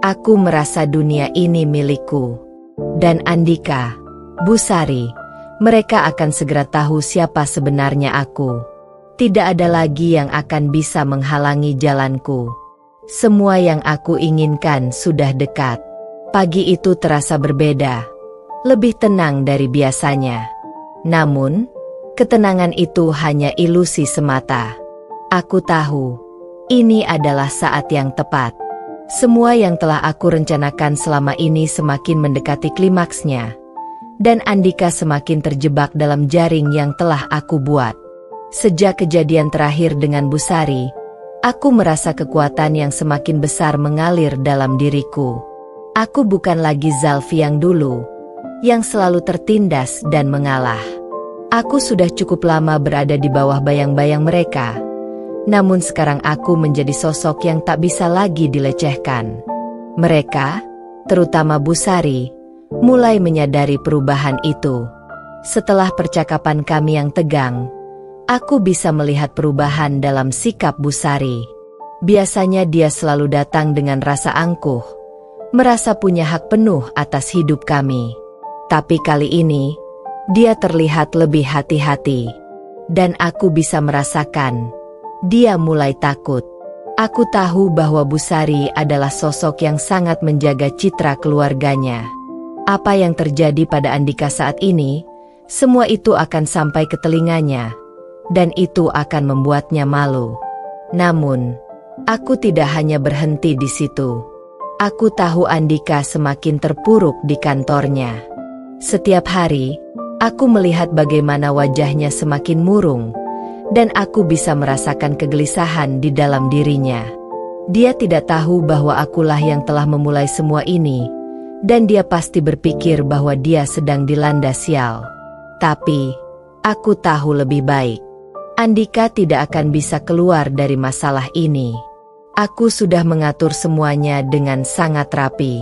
Aku merasa dunia ini milikku. Dan Andika, Busari, mereka akan segera tahu siapa sebenarnya aku. Tidak ada lagi yang akan bisa menghalangi jalanku. Semua yang aku inginkan sudah dekat. Pagi itu terasa berbeda. Lebih tenang dari biasanya. Namun, ketenangan itu hanya ilusi semata. Aku tahu, ini adalah saat yang tepat. Semua yang telah aku rencanakan selama ini semakin mendekati klimaksnya. Dan Andika semakin terjebak dalam jaring yang telah aku buat. Sejak kejadian terakhir dengan Busari, aku merasa kekuatan yang semakin besar mengalir dalam diriku. Aku bukan lagi Zalfi yang dulu, yang selalu tertindas dan mengalah. Aku sudah cukup lama berada di bawah bayang-bayang mereka. Namun sekarang aku menjadi sosok yang tak bisa lagi dilecehkan. Mereka, terutama Busari, mulai menyadari perubahan itu. Setelah percakapan kami yang tegang, aku bisa melihat perubahan dalam sikap Busari. Biasanya dia selalu datang dengan rasa angkuh, merasa punya hak penuh atas hidup kami. Tapi kali ini, dia terlihat lebih hati-hati. Dan aku bisa merasakan, dia mulai takut. Aku tahu bahwa Busari adalah sosok yang sangat menjaga citra keluarganya. Apa yang terjadi pada Andika saat ini, semua itu akan sampai ke telinganya. Dan itu akan membuatnya malu. Namun, aku tidak hanya berhenti di situ. Aku tahu Andika semakin terpuruk di kantornya. Setiap hari, aku melihat bagaimana wajahnya semakin murung, dan aku bisa merasakan kegelisahan di dalam dirinya. Dia tidak tahu bahwa akulah yang telah memulai semua ini, dan dia pasti berpikir bahwa dia sedang dilanda sial. Tapi, aku tahu lebih baik. Andika tidak akan bisa keluar dari masalah ini. Aku sudah mengatur semuanya dengan sangat rapi.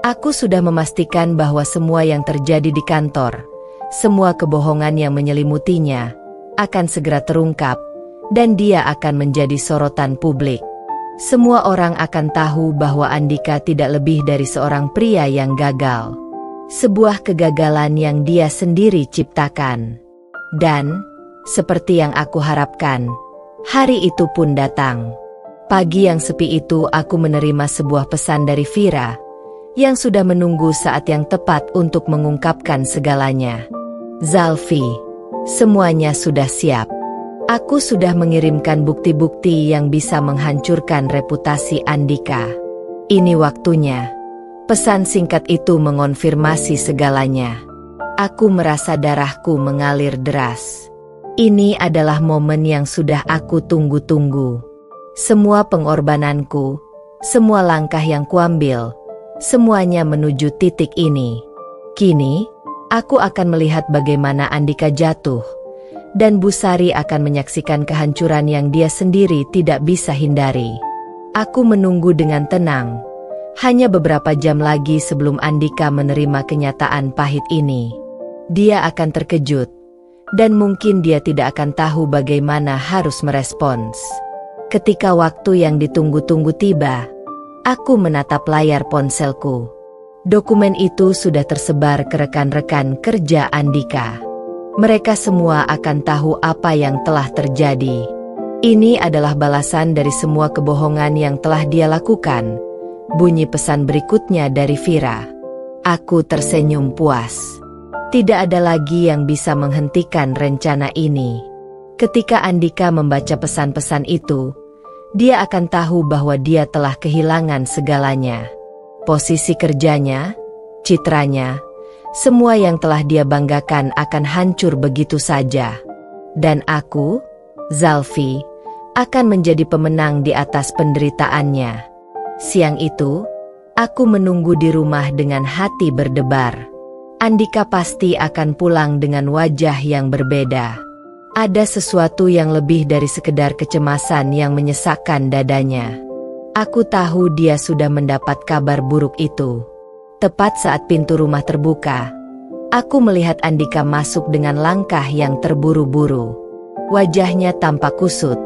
Aku sudah memastikan bahwa semua yang terjadi di kantor, semua kebohongan yang menyelimutinya, akan segera terungkap, dan dia akan menjadi sorotan publik. Semua orang akan tahu bahwa Andika tidak lebih dari seorang pria yang gagal. Sebuah kegagalan yang dia sendiri ciptakan. Dan, seperti yang aku harapkan, hari itu pun datang. Pagi yang sepi itu aku menerima sebuah pesan dari Vira, yang sudah menunggu saat yang tepat untuk mengungkapkan segalanya. Zalfi, semuanya sudah siap. Aku sudah mengirimkan bukti-bukti yang bisa menghancurkan reputasi Andika. Ini waktunya. Pesan singkat itu mengonfirmasi segalanya. Aku merasa darahku mengalir deras. Ini adalah momen yang sudah aku tunggu-tunggu. Semua pengorbananku, semua langkah yang kuambil, semuanya menuju titik ini. Kini, aku akan melihat bagaimana Andika jatuh, dan Bu Sari akan menyaksikan kehancuran yang dia sendiri tidak bisa hindari. Aku menunggu dengan tenang. Hanya beberapa jam lagi sebelum Andika menerima kenyataan pahit ini. Dia akan terkejut, dan mungkin dia tidak akan tahu bagaimana harus merespons. Ketika waktu yang ditunggu-tunggu tiba, aku menatap layar ponselku. Dokumen itu sudah tersebar ke rekan-rekan kerja Andika. Mereka semua akan tahu apa yang telah terjadi. Ini adalah balasan dari semua kebohongan yang telah dia lakukan. Bunyi pesan berikutnya dari Vira. Aku tersenyum puas. Tidak ada lagi yang bisa menghentikan rencana ini. Ketika Andika membaca pesan-pesan itu, dia akan tahu bahwa dia telah kehilangan segalanya. Posisi kerjanya, citranya, semua yang telah dia banggakan akan hancur begitu saja. Dan aku, Zalfi, akan menjadi pemenang di atas penderitaannya. Siang itu, aku menunggu di rumah dengan hati berdebar. Andika pasti akan pulang dengan wajah yang berbeda. Ada sesuatu yang lebih dari sekedar kecemasan yang menyesakkan dadanya. Aku tahu dia sudah mendapat kabar buruk itu. Tepat saat pintu rumah terbuka, aku melihat Andika masuk dengan langkah yang terburu-buru. Wajahnya tampak kusut,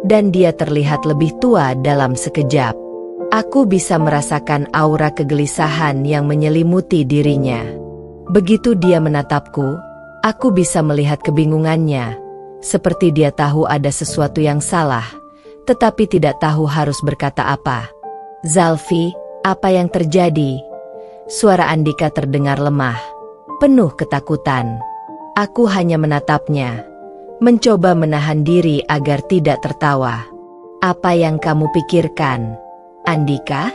dan dia terlihat lebih tua dalam sekejap. Aku bisa merasakan aura kegelisahan yang menyelimuti dirinya. Begitu dia menatapku, aku bisa melihat kebingungannya, seperti dia tahu ada sesuatu yang salah, tetapi tidak tahu harus berkata apa. Zalfi, apa yang terjadi? Suara Andika terdengar lemah, penuh ketakutan. Aku hanya menatapnya, mencoba menahan diri agar tidak tertawa. Apa yang kamu pikirkan, Andika?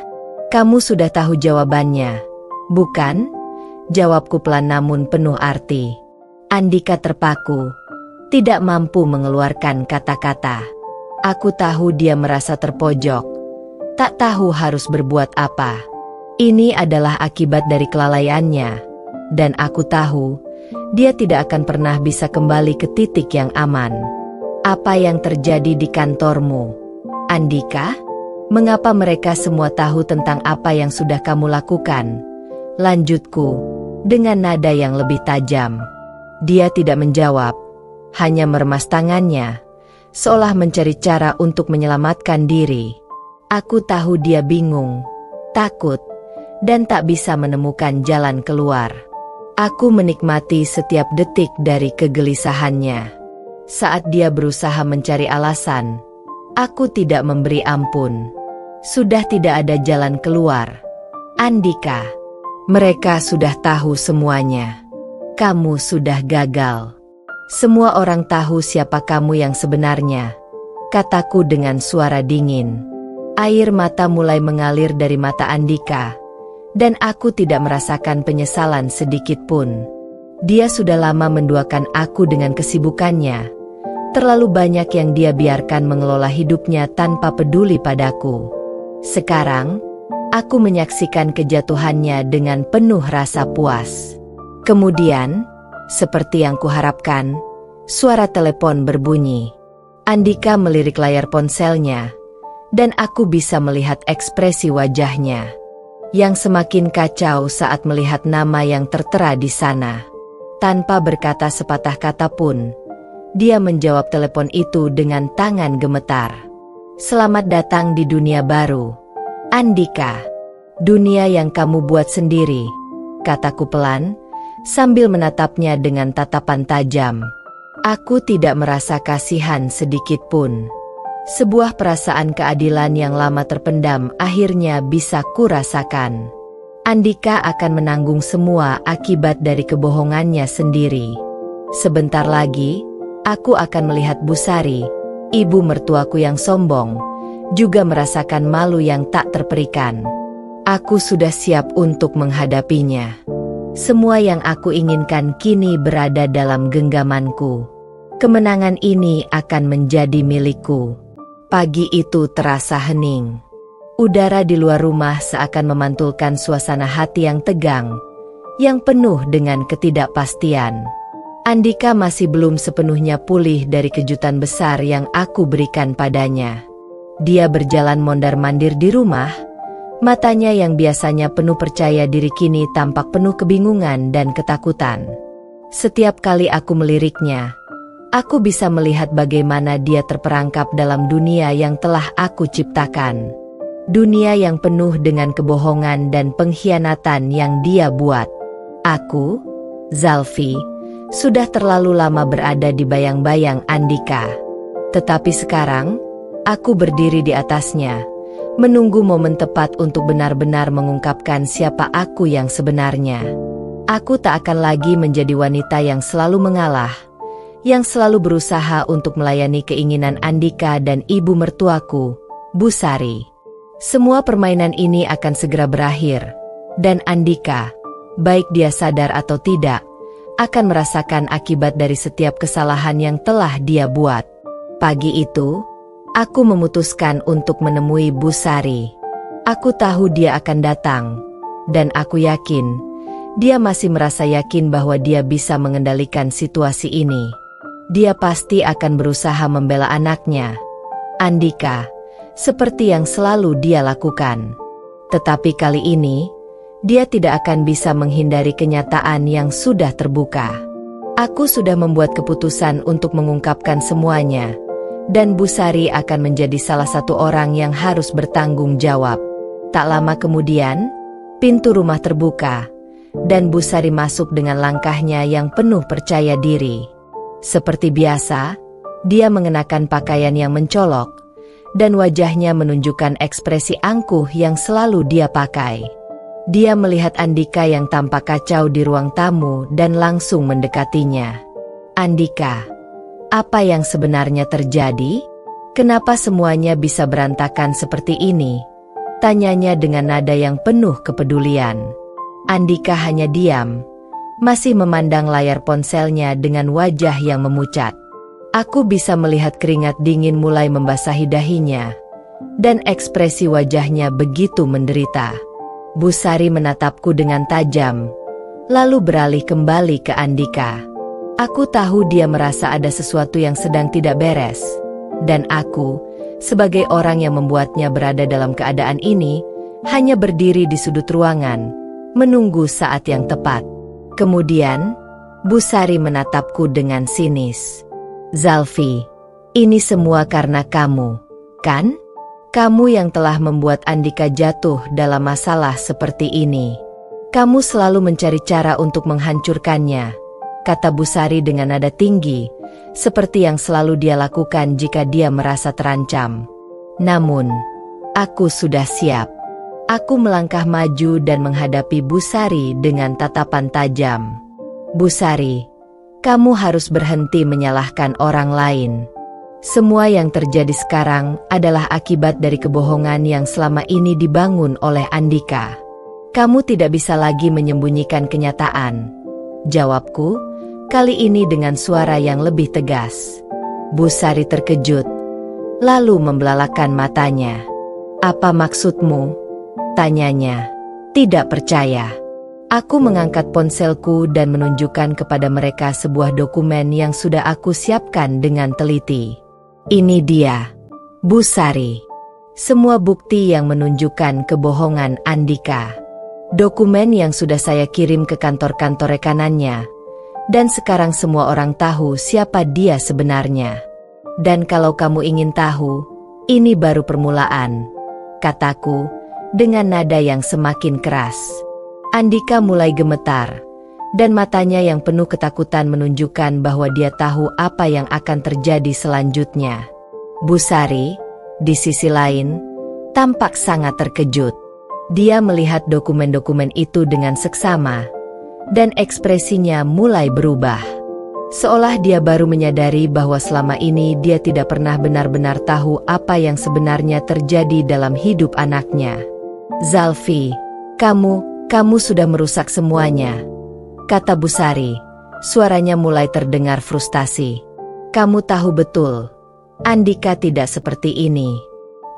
Kamu sudah tahu jawabannya, bukan? Jawabku pelan namun penuh arti. Andika terpaku, tidak mampu mengeluarkan kata-kata. Aku tahu dia merasa terpojok, tak tahu harus berbuat apa. Ini adalah akibat dari kelalaiannya, dan aku tahu dia tidak akan pernah bisa kembali ke titik yang aman. Apa yang terjadi di kantormu, Andika? Mengapa mereka semua tahu tentang apa yang sudah kamu lakukan? Lanjutku, dengan nada yang lebih tajam. Dia tidak menjawab, hanya meremas tangannya, seolah mencari cara untuk menyelamatkan diri. Aku tahu dia bingung, takut, dan tak bisa menemukan jalan keluar. Aku menikmati setiap detik dari kegelisahannya. Saat dia berusaha mencari alasan, aku tidak memberi ampun. Sudah tidak ada jalan keluar. Andika, mereka sudah tahu semuanya. Kamu sudah gagal. Semua orang tahu siapa kamu yang sebenarnya, kataku dengan suara dingin. Air mata mulai mengalir dari mata Andika, dan aku tidak merasakan penyesalan sedikit pun. Dia sudah lama menduakan aku dengan kesibukannya. Terlalu banyak yang dia biarkan mengelola hidupnya tanpa peduli padaku. Sekarang, Aku menyaksikan kejatuhannya dengan penuh rasa puas. Kemudian, seperti yang kuharapkan, suara telepon berbunyi. Andika melirik layar ponselnya, dan aku bisa melihat ekspresi wajahnya yang semakin kacau saat melihat nama yang tertera di sana. Tanpa berkata sepatah kata pun, dia menjawab telepon itu dengan tangan gemetar. "Selamat datang di dunia baru, Andika. Dunia yang kamu buat sendiri," kataku pelan, sambil menatapnya dengan tatapan tajam. Aku tidak merasa kasihan sedikit pun. Sebuah perasaan keadilan yang lama terpendam akhirnya bisa kurasakan. Andika akan menanggung semua akibat dari kebohongannya sendiri. Sebentar lagi, aku akan melihat Busari, ibu mertuaku yang sombong, juga merasakan malu yang tak terperikan. Aku sudah siap untuk menghadapinya. Semua yang aku inginkan kini berada dalam genggamanku. Kemenangan ini akan menjadi milikku. Pagi itu terasa hening. Udara di luar rumah seakan memantulkan suasana hati yang tegang, yang penuh dengan ketidakpastian. Andika masih belum sepenuhnya pulih dari kejutan besar yang aku berikan padanya. Dia berjalan mondar-mandir di rumah. Matanya yang biasanya penuh percaya diri kini tampak penuh kebingungan dan ketakutan. Setiap kali aku meliriknya, aku bisa melihat bagaimana dia terperangkap dalam dunia yang telah aku ciptakan. Dunia yang penuh dengan kebohongan dan pengkhianatan yang dia buat. Aku, Zalfi, sudah terlalu lama berada di bayang-bayang Andika. Tetapi sekarang, aku berdiri di atasnya, menunggu momen tepat untuk benar-benar mengungkapkan siapa aku yang sebenarnya. Aku tak akan lagi menjadi wanita yang selalu mengalah, yang selalu berusaha untuk melayani keinginan Andika dan ibu mertuaku, Busari. Semua permainan ini akan segera berakhir, dan Andika, baik dia sadar atau tidak, akan merasakan akibat dari setiap kesalahan yang telah dia buat. Pagi itu, aku memutuskan untuk menemui Busari. Aku tahu dia akan datang, dan aku yakin, dia masih merasa yakin bahwa dia bisa mengendalikan situasi ini. Dia pasti akan berusaha membela anaknya, Andika, seperti yang selalu dia lakukan. Tetapi kali ini, dia tidak akan bisa menghindari kenyataan yang sudah terbuka. Aku sudah membuat keputusan untuk mengungkapkan semuanya, dan Busari akan menjadi salah satu orang yang harus bertanggung jawab. Tak lama kemudian, pintu rumah terbuka, dan Busari masuk dengan langkahnya yang penuh percaya diri. Seperti biasa, dia mengenakan pakaian yang mencolok, dan wajahnya menunjukkan ekspresi angkuh yang selalu dia pakai. Dia melihat Andika yang tampak kacau di ruang tamu dan langsung mendekatinya. "Andika, apa yang sebenarnya terjadi? Kenapa semuanya bisa berantakan seperti ini?" tanyanya dengan nada yang penuh kepedulian. Andika hanya diam, masih memandang layar ponselnya dengan wajah yang memucat. Aku bisa melihat keringat dingin mulai membasahi dahinya, dan ekspresi wajahnya begitu menderita. Busari menatapku dengan tajam, lalu beralih kembali ke Andika. Aku tahu dia merasa ada sesuatu yang sedang tidak beres, dan aku, sebagai orang yang membuatnya berada dalam keadaan ini, hanya berdiri di sudut ruangan, menunggu saat yang tepat. Kemudian, Busari menatapku dengan sinis. "Zalfi, ini semua karena kamu, kan? Kamu yang telah membuat Andika jatuh dalam masalah seperti ini. Kamu selalu mencari cara untuk menghancurkannya," kata Busari dengan nada tinggi, seperti yang selalu dia lakukan jika dia merasa terancam. Namun, aku sudah siap. Aku melangkah maju dan menghadapi Busari dengan tatapan tajam. "Busari, kamu harus berhenti menyalahkan orang lain. Semua yang terjadi sekarang adalah akibat dari kebohongan yang selama ini dibangun oleh Andika. Kamu tidak bisa lagi menyembunyikan kenyataan," jawabku, kali ini dengan suara yang lebih tegas. Busari terkejut, lalu membelalakan matanya. "Apa maksudmu?" Tanyanya. Tidak percaya. Aku mengangkat ponselku dan menunjukkan kepada mereka sebuah dokumen yang sudah aku siapkan dengan teliti. Ini dia, Bu Sari. Semua bukti yang menunjukkan kebohongan Andika. Dokumen yang sudah saya kirim ke kantor-kantor rekanannya. Dan sekarang semua orang tahu siapa dia sebenarnya. Dan kalau kamu ingin tahu, ini baru permulaan, kataku, dengan nada yang semakin keras. Andika mulai gemetar, dan matanya yang penuh ketakutan menunjukkan bahwa dia tahu apa yang akan terjadi selanjutnya. Bu Sari, di sisi lain, tampak sangat terkejut. Dia melihat dokumen-dokumen itu dengan seksama, dan ekspresinya mulai berubah. Seolah dia baru menyadari bahwa selama ini dia tidak pernah benar-benar tahu apa yang sebenarnya terjadi dalam hidup anaknya. Zalfi, kamu sudah merusak semuanya, kata Bu Sari. Suaranya mulai terdengar frustasi. Kamu tahu betul, Andika tidak seperti ini.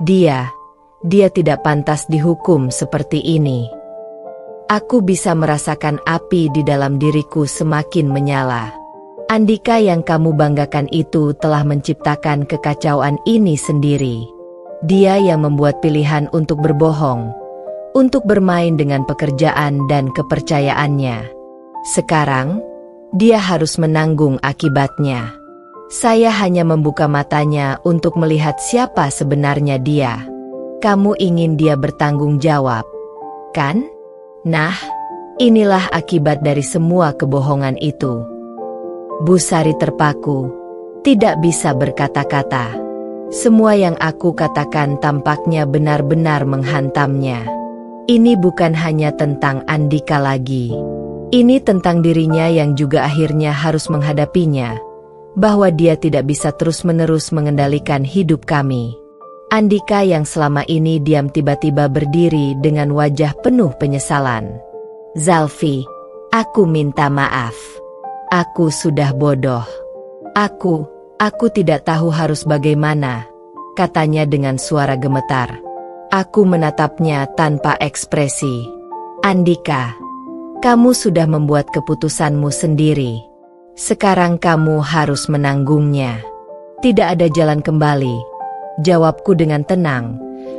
Dia tidak pantas dihukum seperti ini. Aku bisa merasakan api di dalam diriku semakin menyala. Andika yang kamu banggakan itu telah menciptakan kekacauan ini sendiri. Dia yang membuat pilihan untuk berbohong, untuk bermain dengan pekerjaan dan kepercayaannya. Sekarang, dia harus menanggung akibatnya. Saya hanya membuka matanya untuk melihat siapa sebenarnya dia. Kamu ingin dia bertanggung jawab, kan? Nah, inilah akibat dari semua kebohongan itu. Bu Sari terpaku, tidak bisa berkata-kata. Semua yang aku katakan tampaknya benar-benar menghantamnya. Ini bukan hanya tentang Andika lagi. Ini tentang dirinya yang juga akhirnya harus menghadapinya, bahwa dia tidak bisa terus-menerus mengendalikan hidup kami. Andika yang selama ini diam tiba-tiba berdiri dengan wajah penuh penyesalan. Zalfi, aku minta maaf. Aku sudah bodoh. Aku tidak tahu harus bagaimana, katanya dengan suara gemetar. Aku menatapnya tanpa ekspresi. Andika, kamu sudah membuat keputusanmu sendiri. Sekarang kamu harus menanggungnya. Tidak ada jalan kembali, jawabku dengan tenang,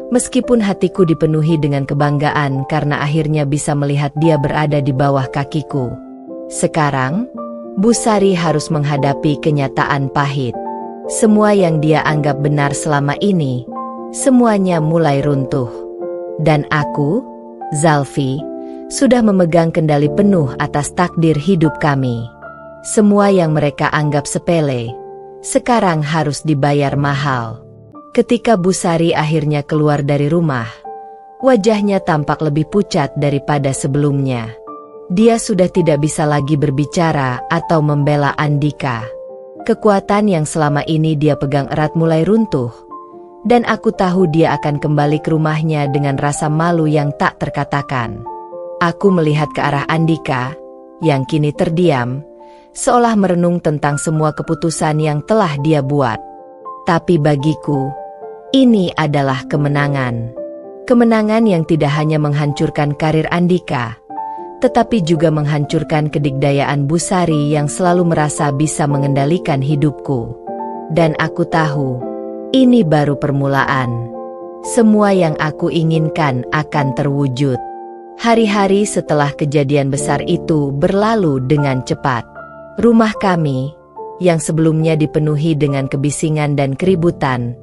meskipun hatiku dipenuhi dengan kebanggaan karena akhirnya bisa melihat dia berada di bawah kakiku. Sekarang, Bu Sari harus menghadapi kenyataan pahit. Semua yang dia anggap benar selama ini, semuanya mulai runtuh. Dan aku, Zalfi, sudah memegang kendali penuh atas takdir hidup kami. Semua yang mereka anggap sepele, sekarang harus dibayar mahal. Ketika Bu Sari akhirnya keluar dari rumah, wajahnya tampak lebih pucat daripada sebelumnya. Dia sudah tidak bisa lagi berbicara atau membela Andika. Kekuatan yang selama ini dia pegang erat mulai runtuh. Dan aku tahu dia akan kembali ke rumahnya dengan rasa malu yang tak terkatakan. Aku melihat ke arah Andika, yang kini terdiam, seolah merenung tentang semua keputusan yang telah dia buat. Tapi bagiku, ini adalah kemenangan. Kemenangan yang tidak hanya menghancurkan karir Andika, tetapi juga menghancurkan kedikdayaan Bu Sari yang selalu merasa bisa mengendalikan hidupku. Dan aku tahu, ini baru permulaan. Semua yang aku inginkan akan terwujud. Hari-hari setelah kejadian besar itu berlalu dengan cepat. Rumah kami, yang sebelumnya dipenuhi dengan kebisingan dan keributan,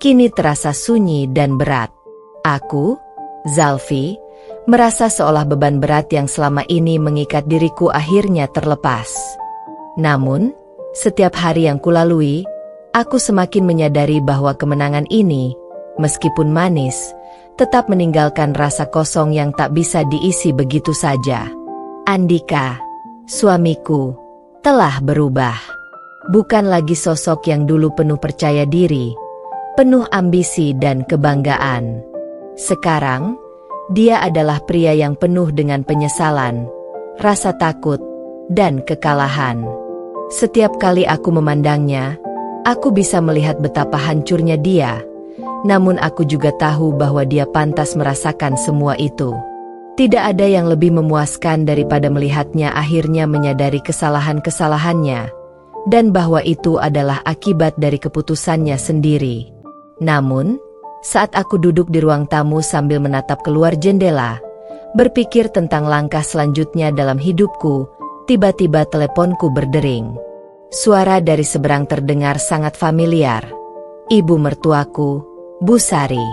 kini terasa sunyi dan berat. Aku, Zalfi, merasa seolah beban berat yang selama ini mengikat diriku akhirnya terlepas. Namun, setiap hari yang kulalui, aku semakin menyadari bahwa kemenangan ini, meskipun manis, tetap meninggalkan rasa kosong yang tak bisa diisi begitu saja. Andika, suamiku, telah berubah. Bukan lagi sosok yang dulu penuh percaya diri, penuh ambisi dan kebanggaan. Sekarang, dia adalah pria yang penuh dengan penyesalan, rasa takut, dan kekalahan. Setiap kali aku memandangnya, aku bisa melihat betapa hancurnya dia, Namun aku juga tahu bahwa dia pantas merasakan semua itu. Tidak ada yang lebih memuaskan daripada melihatnya akhirnya menyadari kesalahan-kesalahannya, dan bahwa itu adalah akibat dari keputusannya sendiri. Namun, saat aku duduk di ruang tamu sambil menatap keluar jendela, berpikir tentang langkah selanjutnya dalam hidupku, tiba-tiba teleponku berdering. Suara dari seberang terdengar sangat familiar. Ibu mertuaku, Bu Sari.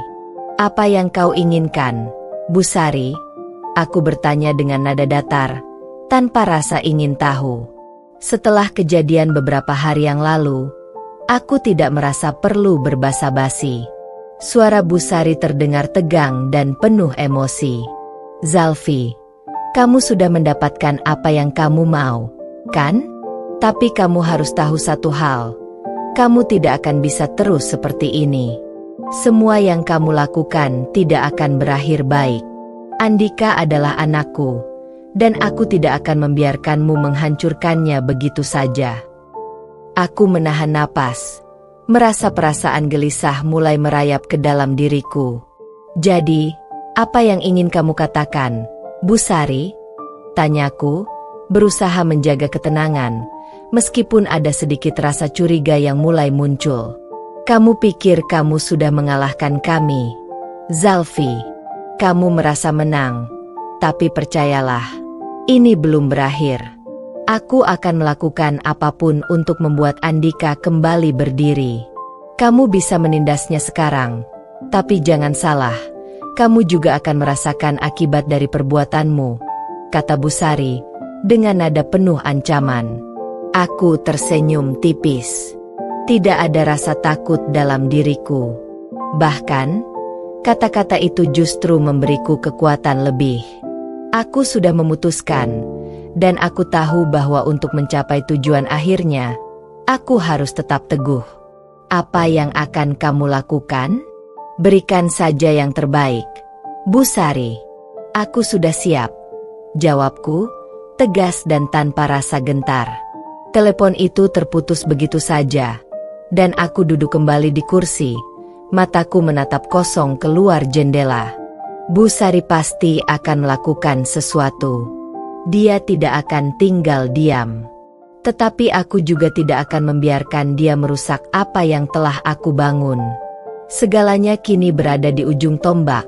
"Apa yang kau inginkan, Bu Sari?" Aku bertanya dengan nada datar, tanpa rasa ingin tahu. Setelah kejadian beberapa hari yang lalu, aku tidak merasa perlu berbasa-basi. Suara Bu Sari terdengar tegang dan penuh emosi. "Zalfi, kamu sudah mendapatkan apa yang kamu mau, kan? Tapi kamu harus tahu satu hal. Kamu tidak akan bisa terus seperti ini. Semua yang kamu lakukan tidak akan berakhir baik. Andika adalah anakku, dan aku tidak akan membiarkanmu menghancurkannya begitu saja." Aku menahan napas, merasa perasaan gelisah mulai merayap ke dalam diriku. "Jadi, apa yang ingin kamu katakan, Bu Sari?" tanyaku, berusaha menjaga ketenangan, meskipun ada sedikit rasa curiga yang mulai muncul. "Kamu pikir kamu sudah mengalahkan kami, Zalfi. Kamu merasa menang, tapi percayalah, ini belum berakhir. Aku akan melakukan apapun untuk membuat Andika kembali berdiri. Kamu bisa menindasnya sekarang, tapi jangan salah, kamu juga akan merasakan akibat dari perbuatanmu," kata Bu Sari, dengan nada penuh ancaman. Aku tersenyum tipis. Tidak ada rasa takut dalam diriku. Bahkan, kata-kata itu justru memberiku kekuatan lebih. Aku sudah memutuskan, dan aku tahu bahwa untuk mencapai tujuan akhirnya, aku harus tetap teguh. "Apa yang akan kamu lakukan? Berikan saja yang terbaik, Bu Sari." "Aku sudah siap," jawabku, tegas dan tanpa rasa gentar. Telepon itu terputus begitu saja, dan aku duduk kembali di kursi. Mataku menatap kosong keluar jendela. Bu Sari pasti akan melakukan sesuatu. Dia tidak akan tinggal diam. Tetapi aku juga tidak akan membiarkan dia merusak apa yang telah aku bangun. Segalanya kini berada di ujung tombak.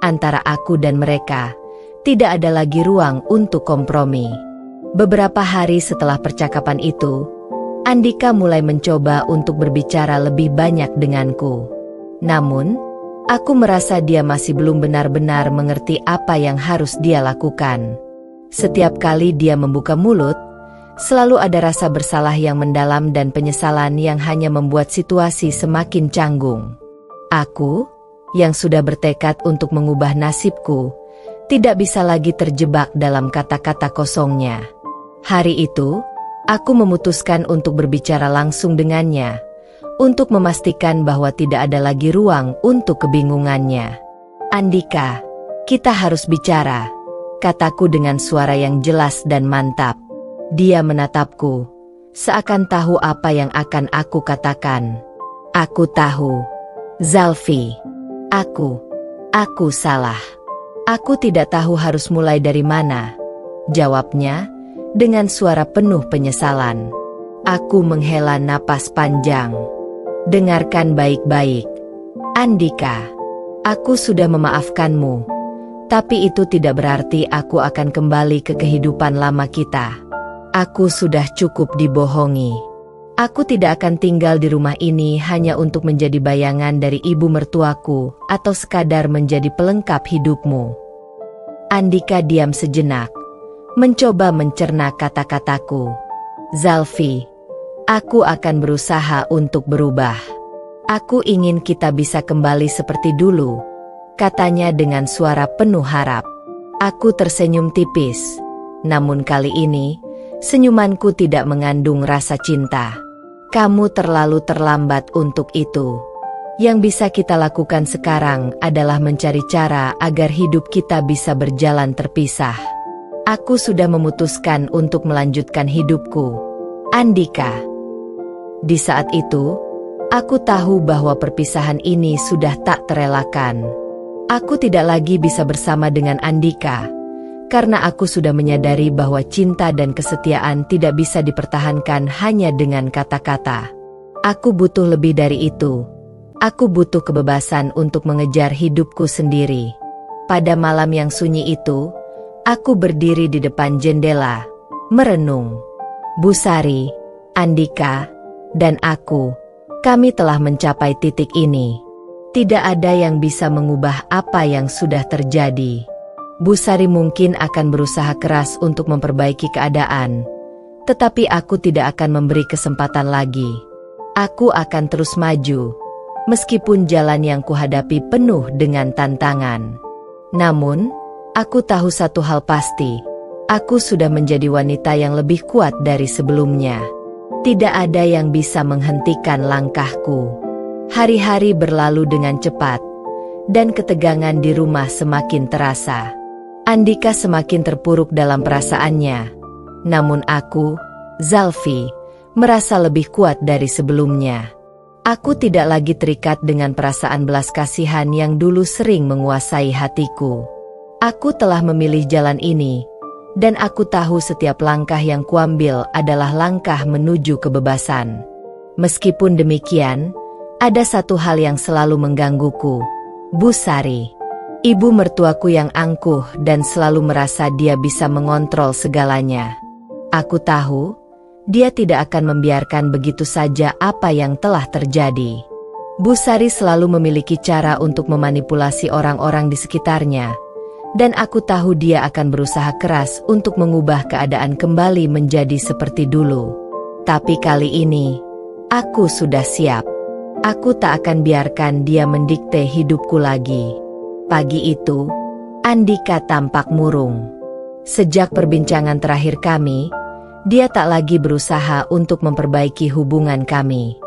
Antara aku dan mereka, tidak ada lagi ruang untuk kompromi. Beberapa hari setelah percakapan itu, Andika mulai mencoba untuk berbicara lebih banyak denganku. Namun, aku merasa dia masih belum benar-benar mengerti apa yang harus dia lakukan. Setiap kali dia membuka mulut, selalu ada rasa bersalah yang mendalam dan penyesalan yang hanya membuat situasi semakin canggung. Aku, yang sudah bertekad untuk mengubah nasibku, tidak bisa lagi terjebak dalam kata-kata kosongnya. Hari itu, aku memutuskan untuk berbicara langsung dengannya, untuk memastikan bahwa tidak ada lagi ruang untuk kebingungannya. "Andika, kita harus bicara," kataku dengan suara yang jelas dan mantap. Dia menatapku, seakan tahu apa yang akan aku katakan. "Aku tahu, Zalfi. Aku salah. Aku tidak tahu harus mulai dari mana," jawabnya, dengan suara penuh penyesalan. Aku menghela napas panjang. "Dengarkan baik-baik, Andika. Aku sudah memaafkanmu, tapi itu tidak berarti aku akan kembali ke kehidupan lama kita. Aku sudah cukup dibohongi. Aku tidak akan tinggal di rumah ini hanya untuk menjadi bayangan dari ibu mertuaku atau sekadar menjadi pelengkap hidupmu." Andika diam sejenak, mencoba mencerna kata-kataku. "Zalfi, aku akan berusaha untuk berubah. Aku ingin kita bisa kembali seperti dulu," katanya dengan suara penuh harap. Aku tersenyum tipis, namun kali ini, senyumanku tidak mengandung rasa cinta. "Kamu terlalu terlambat untuk itu. Yang bisa kita lakukan sekarang adalah mencari cara agar hidup kita bisa berjalan terpisah. Aku sudah memutuskan untuk melanjutkan hidupku, Andika." Di saat itu, Aku tahu bahwa perpisahan ini sudah tak terelakkan. Aku tidak lagi bisa bersama dengan Andika, karena aku sudah menyadari bahwa cinta dan kesetiaan tidak bisa dipertahankan hanya dengan kata-kata. Aku butuh lebih dari itu. Aku butuh kebebasan untuk mengejar hidupku sendiri. Pada malam yang sunyi itu, aku berdiri di depan jendela, merenung. Bu Sari, Andika, dan aku, kami telah mencapai titik ini. Tidak ada yang bisa mengubah apa yang sudah terjadi. Bu Sari mungkin akan berusaha keras untuk memperbaiki keadaan, tetapi aku tidak akan memberi kesempatan lagi. Aku akan terus maju, meskipun jalan yang kuhadapi penuh dengan tantangan. Namun, aku tahu satu hal pasti, aku sudah menjadi wanita yang lebih kuat dari sebelumnya. Tidak ada yang bisa menghentikan langkahku. Hari-hari berlalu dengan cepat, dan ketegangan di rumah semakin terasa. Andika semakin terpuruk dalam perasaannya. Namun aku, Zalfi, merasa lebih kuat dari sebelumnya. Aku tidak lagi terikat dengan perasaan belas kasihan yang dulu sering menguasai hatiku. Aku telah memilih jalan ini, dan aku tahu setiap langkah yang kuambil adalah langkah menuju kebebasan. Meskipun demikian, ada satu hal yang selalu menggangguku, Bu Sari. Ibu mertuaku yang angkuh dan selalu merasa dia bisa mengontrol segalanya. Aku tahu, dia tidak akan membiarkan begitu saja apa yang telah terjadi. Bu Sari selalu memiliki cara untuk memanipulasi orang-orang di sekitarnya, dan aku tahu dia akan berusaha keras untuk mengubah keadaan kembali menjadi seperti dulu. Tapi kali ini, aku sudah siap. Aku tak akan biarkan dia mendikte hidupku lagi. Pagi itu, Andika tampak murung. Sejak perbincangan terakhir kami, dia tak lagi berusaha untuk memperbaiki hubungan kami.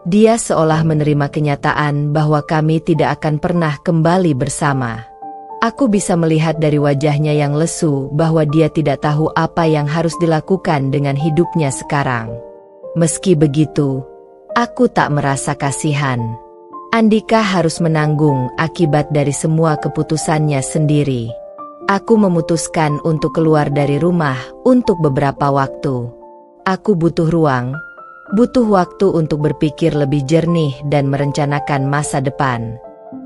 Dia seolah menerima kenyataan bahwa kami tidak akan pernah kembali bersama. Aku bisa melihat dari wajahnya yang lesu bahwa dia tidak tahu apa yang harus dilakukan dengan hidupnya sekarang. Meski begitu, aku tak merasa kasihan. Andika harus menanggung akibat dari semua keputusannya sendiri. Aku memutuskan untuk keluar dari rumah untuk beberapa waktu. Aku butuh ruang, butuh waktu untuk berpikir lebih jernih dan merencanakan masa depan.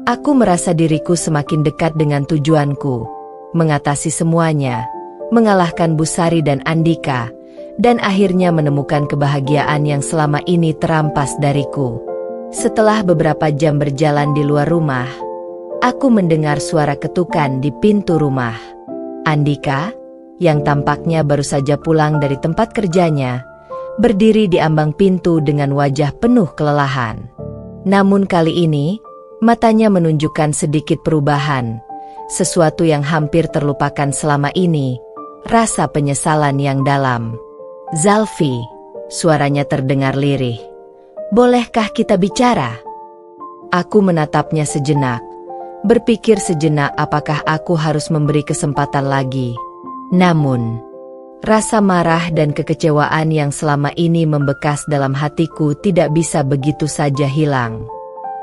Aku merasa diriku semakin dekat dengan tujuanku, mengatasi semuanya, mengalahkan Bu Sari dan Andika, dan akhirnya menemukan kebahagiaan yang selama ini terampas dariku. Setelah beberapa jam berjalan di luar rumah, aku mendengar suara ketukan di pintu rumah. Andika, yang tampaknya baru saja pulang dari tempat kerjanya, berdiri di ambang pintu dengan wajah penuh kelelahan. Namun kali ini, matanya menunjukkan sedikit perubahan, sesuatu yang hampir terlupakan selama ini, rasa penyesalan yang dalam. "Zalfi," suaranya terdengar lirih. "Bolehkah kita bicara?" Aku menatapnya sejenak, berpikir sejenak apakah aku harus memberi kesempatan lagi. Namun, rasa marah dan kekecewaan yang selama ini membekas dalam hatiku tidak bisa begitu saja hilang.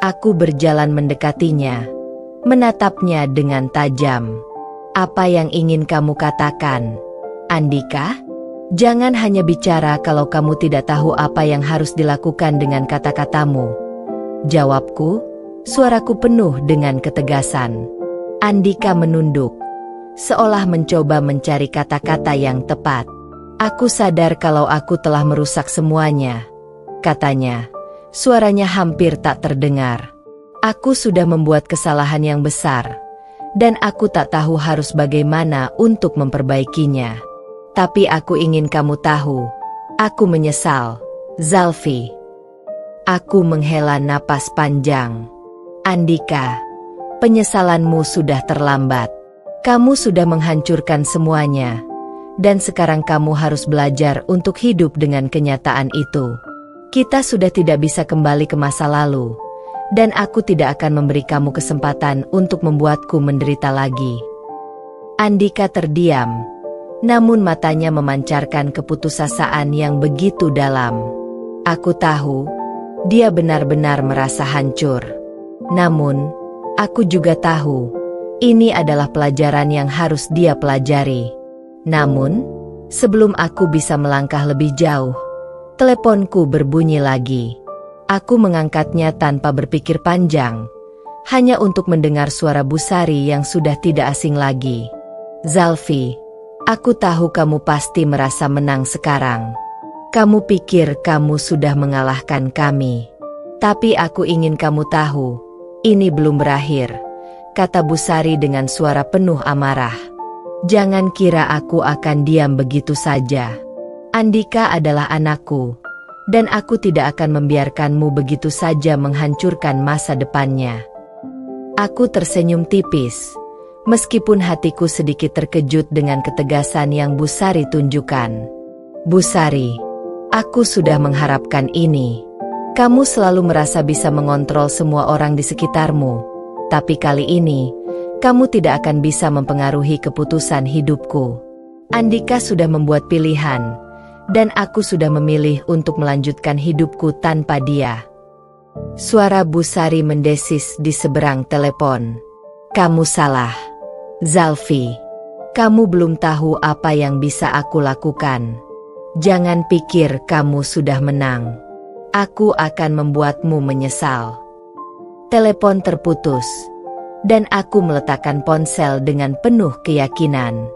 Aku berjalan mendekatinya, menatapnya dengan tajam. "Apa yang ingin kamu katakan, Andika? Jangan hanya bicara kalau kamu tidak tahu apa yang harus dilakukan dengan kata-katamu," jawabku, suaraku penuh dengan ketegasan. Andika menunduk, seolah mencoba mencari kata-kata yang tepat. "Aku sadar kalau aku telah merusak semuanya," katanya, suaranya hampir tak terdengar. "Aku sudah membuat kesalahan yang besar, dan aku tak tahu harus bagaimana untuk memperbaikinya. Tapi aku ingin kamu tahu, aku menyesal, Zalfi." Aku menghela napas panjang. "Andika, penyesalanmu sudah terlambat. Kamu sudah menghancurkan semuanya, dan sekarang kamu harus belajar untuk hidup dengan kenyataan itu. Kita sudah tidak bisa kembali ke masa lalu, dan aku tidak akan memberi kamu kesempatan untuk membuatku menderita lagi." Andika terdiam, namun matanya memancarkan keputusasaan yang begitu dalam. Aku tahu, Dia benar-benar merasa hancur. Namun, aku juga tahu, ini adalah pelajaran yang harus dia pelajari. Namun, sebelum aku bisa melangkah lebih jauh, teleponku berbunyi lagi. Aku mengangkatnya tanpa berpikir panjang, hanya untuk mendengar suara Busari yang sudah tidak asing lagi. Zalfi, aku tahu kamu pasti merasa menang sekarang. Kamu pikir kamu sudah mengalahkan kami. Tapi aku ingin kamu tahu, ini belum berakhir, kata Busari dengan suara penuh amarah. Jangan kira aku akan diam begitu saja. Andika adalah anakku, dan aku tidak akan membiarkanmu begitu saja menghancurkan masa depannya. Aku tersenyum tipis, meskipun hatiku sedikit terkejut dengan ketegasan yang Busari tunjukkan. Busari, aku sudah mengharapkan ini. Kamu selalu merasa bisa mengontrol semua orang di sekitarmu, tapi kali ini, kamu tidak akan bisa mempengaruhi keputusan hidupku. Andika sudah membuat pilihan, dan aku sudah memilih untuk melanjutkan hidupku tanpa dia. Suara Busari mendesis di seberang telepon. Kamu salah, Zalfi. Kamu belum tahu apa yang bisa aku lakukan. Jangan pikir kamu sudah menang. Aku akan membuatmu menyesal. Telepon terputus, dan aku meletakkan ponsel dengan penuh keyakinan.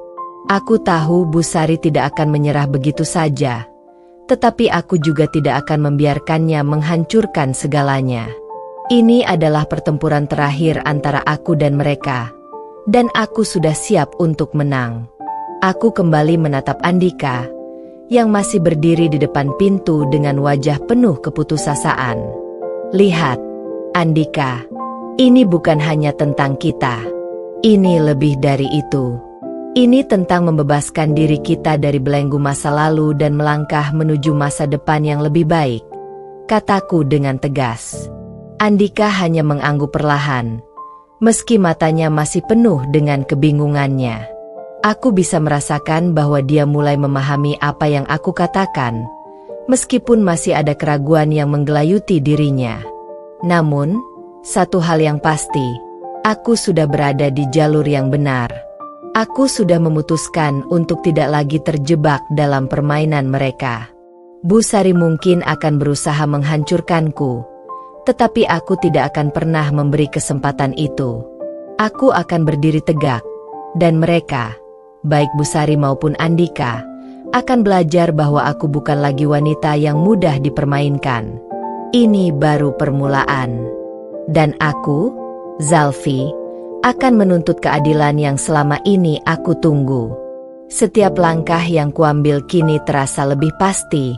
Aku tahu Busari tidak akan menyerah begitu saja, tetapi aku juga tidak akan membiarkannya menghancurkan segalanya. Ini adalah pertempuran terakhir antara aku dan mereka, dan aku sudah siap untuk menang. Aku kembali menatap Andika, yang masih berdiri di depan pintu dengan wajah penuh keputusasaan. Lihat, Andika, ini bukan hanya tentang kita. Ini lebih dari itu. Ini tentang membebaskan diri kita dari belenggu masa lalu dan melangkah menuju masa depan yang lebih baik, kataku dengan tegas. Andika hanya mengangguk perlahan, meski matanya masih penuh dengan kebingungannya. Aku bisa merasakan bahwa dia mulai memahami apa yang aku katakan, meskipun masih ada keraguan yang menggelayuti dirinya. Namun, satu hal yang pasti, aku sudah berada di jalur yang benar. Aku sudah memutuskan untuk tidak lagi terjebak dalam permainan mereka. Busari mungkin akan berusaha menghancurkanku, tetapi aku tidak akan pernah memberi kesempatan itu. Aku akan berdiri tegak, dan mereka, baik Busari maupun Andika, akan belajar bahwa aku bukan lagi wanita yang mudah dipermainkan. Ini baru permulaan. Dan aku, Zalfi, akan menuntut keadilan yang selama ini aku tunggu. Setiap langkah yang kuambil kini terasa lebih pasti,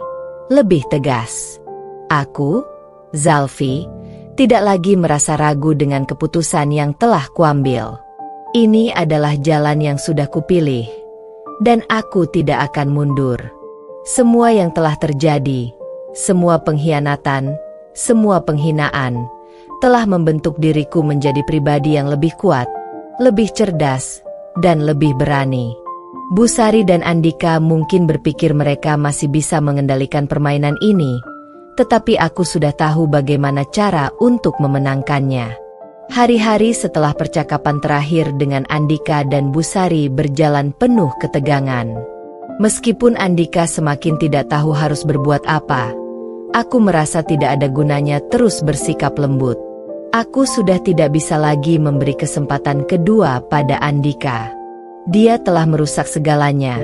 lebih tegas. Aku, Zalfi, tidak lagi merasa ragu dengan keputusan yang telah kuambil. Ini adalah jalan yang sudah kupilih, dan aku tidak akan mundur. Semua yang telah terjadi, semua pengkhianatan, semua penghinaan, telah membentuk diriku menjadi pribadi yang lebih kuat, lebih cerdas, dan lebih berani. Busari dan Andika mungkin berpikir mereka masih bisa mengendalikan permainan ini, tetapi aku sudah tahu bagaimana cara untuk memenangkannya. Hari-hari setelah percakapan terakhir dengan Andika dan Busari berjalan penuh ketegangan. Meskipun Andika semakin tidak tahu harus berbuat apa, aku merasa tidak ada gunanya terus bersikap lembut. Aku sudah tidak bisa lagi memberi kesempatan kedua pada Andika. Dia telah merusak segalanya,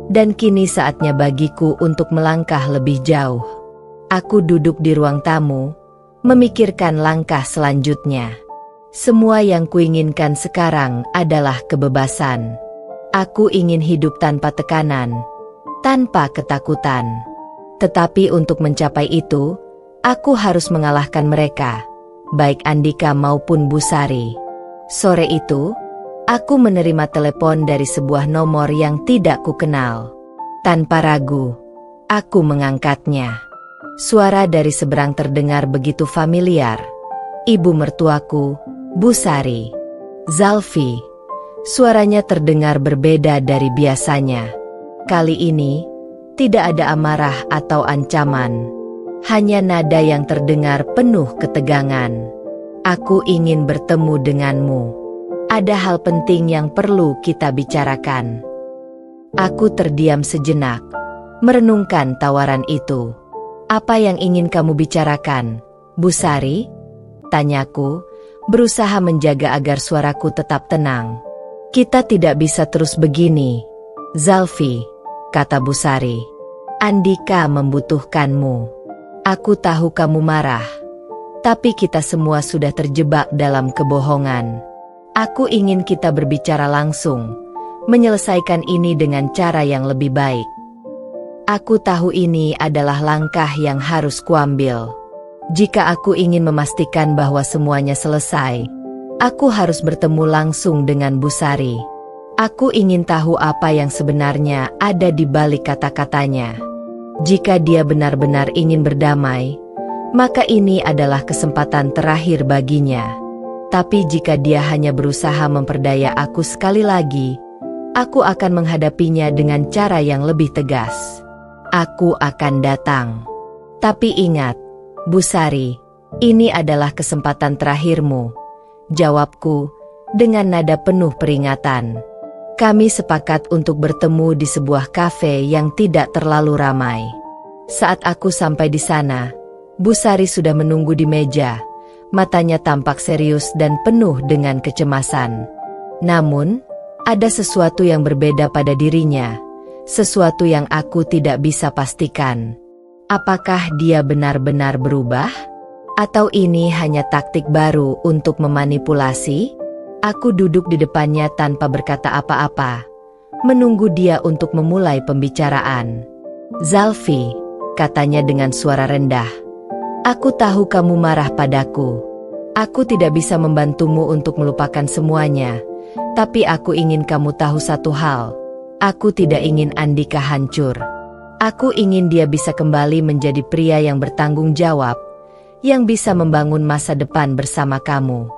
dan kini saatnya bagiku untuk melangkah lebih jauh. Aku duduk di ruang tamu, memikirkan langkah selanjutnya. Semua yang kuinginkan sekarang adalah kebebasan. Aku ingin hidup tanpa tekanan, tanpa ketakutan. Tetapi untuk mencapai itu, aku harus mengalahkan mereka, baik Andika maupun Busari. Sore itu, aku menerima telepon dari sebuah nomor yang tidak kukenal. Tanpa ragu, aku mengangkatnya. Suara dari seberang terdengar begitu familiar. Ibu mertuaku, Busari. Zalfi. Suaranya terdengar berbeda dari biasanya. Kali ini, tidak ada amarah atau ancaman. Hanya nada yang terdengar penuh ketegangan. Aku ingin bertemu denganmu. Ada hal penting yang perlu kita bicarakan. Aku terdiam sejenak, merenungkan tawaran itu. Apa yang ingin kamu bicarakan, Busari? Tanyaku, berusaha menjaga agar suaraku tetap tenang. Kita tidak bisa terus begini, Zalfi, kata Busari. Andika membutuhkanmu. Aku tahu kamu marah, tapi kita semua sudah terjebak dalam kebohongan. Aku ingin kita berbicara langsung, menyelesaikan ini dengan cara yang lebih baik. Aku tahu ini adalah langkah yang harus kuambil. Jika aku ingin memastikan bahwa semuanya selesai, aku harus bertemu langsung dengan Busari. Aku ingin tahu apa yang sebenarnya ada di balik kata-katanya. Jika dia benar-benar ingin berdamai, maka ini adalah kesempatan terakhir baginya. Tapi jika dia hanya berusaha memperdaya aku sekali lagi, aku akan menghadapinya dengan cara yang lebih tegas. Aku akan datang. Tapi ingat, Busari, ini adalah kesempatan terakhirmu, jawabku dengan nada penuh peringatan. Kami sepakat untuk bertemu di sebuah kafe yang tidak terlalu ramai. Saat aku sampai di sana, Busari sudah menunggu di meja. Matanya tampak serius dan penuh dengan kecemasan. Namun, ada sesuatu yang berbeda pada dirinya, sesuatu yang aku tidak bisa pastikan. Apakah dia benar-benar berubah? Atau ini hanya taktik baru untuk memanipulasi? Aku duduk di depannya tanpa berkata apa-apa, menunggu dia untuk memulai pembicaraan. Zalfi, katanya dengan suara rendah. Aku tahu kamu marah padaku. Aku tidak bisa membantumu untuk melupakan semuanya, tapi aku ingin kamu tahu satu hal. Aku tidak ingin Andika hancur. Aku ingin dia bisa kembali menjadi pria yang bertanggung jawab, yang bisa membangun masa depan bersama kamu.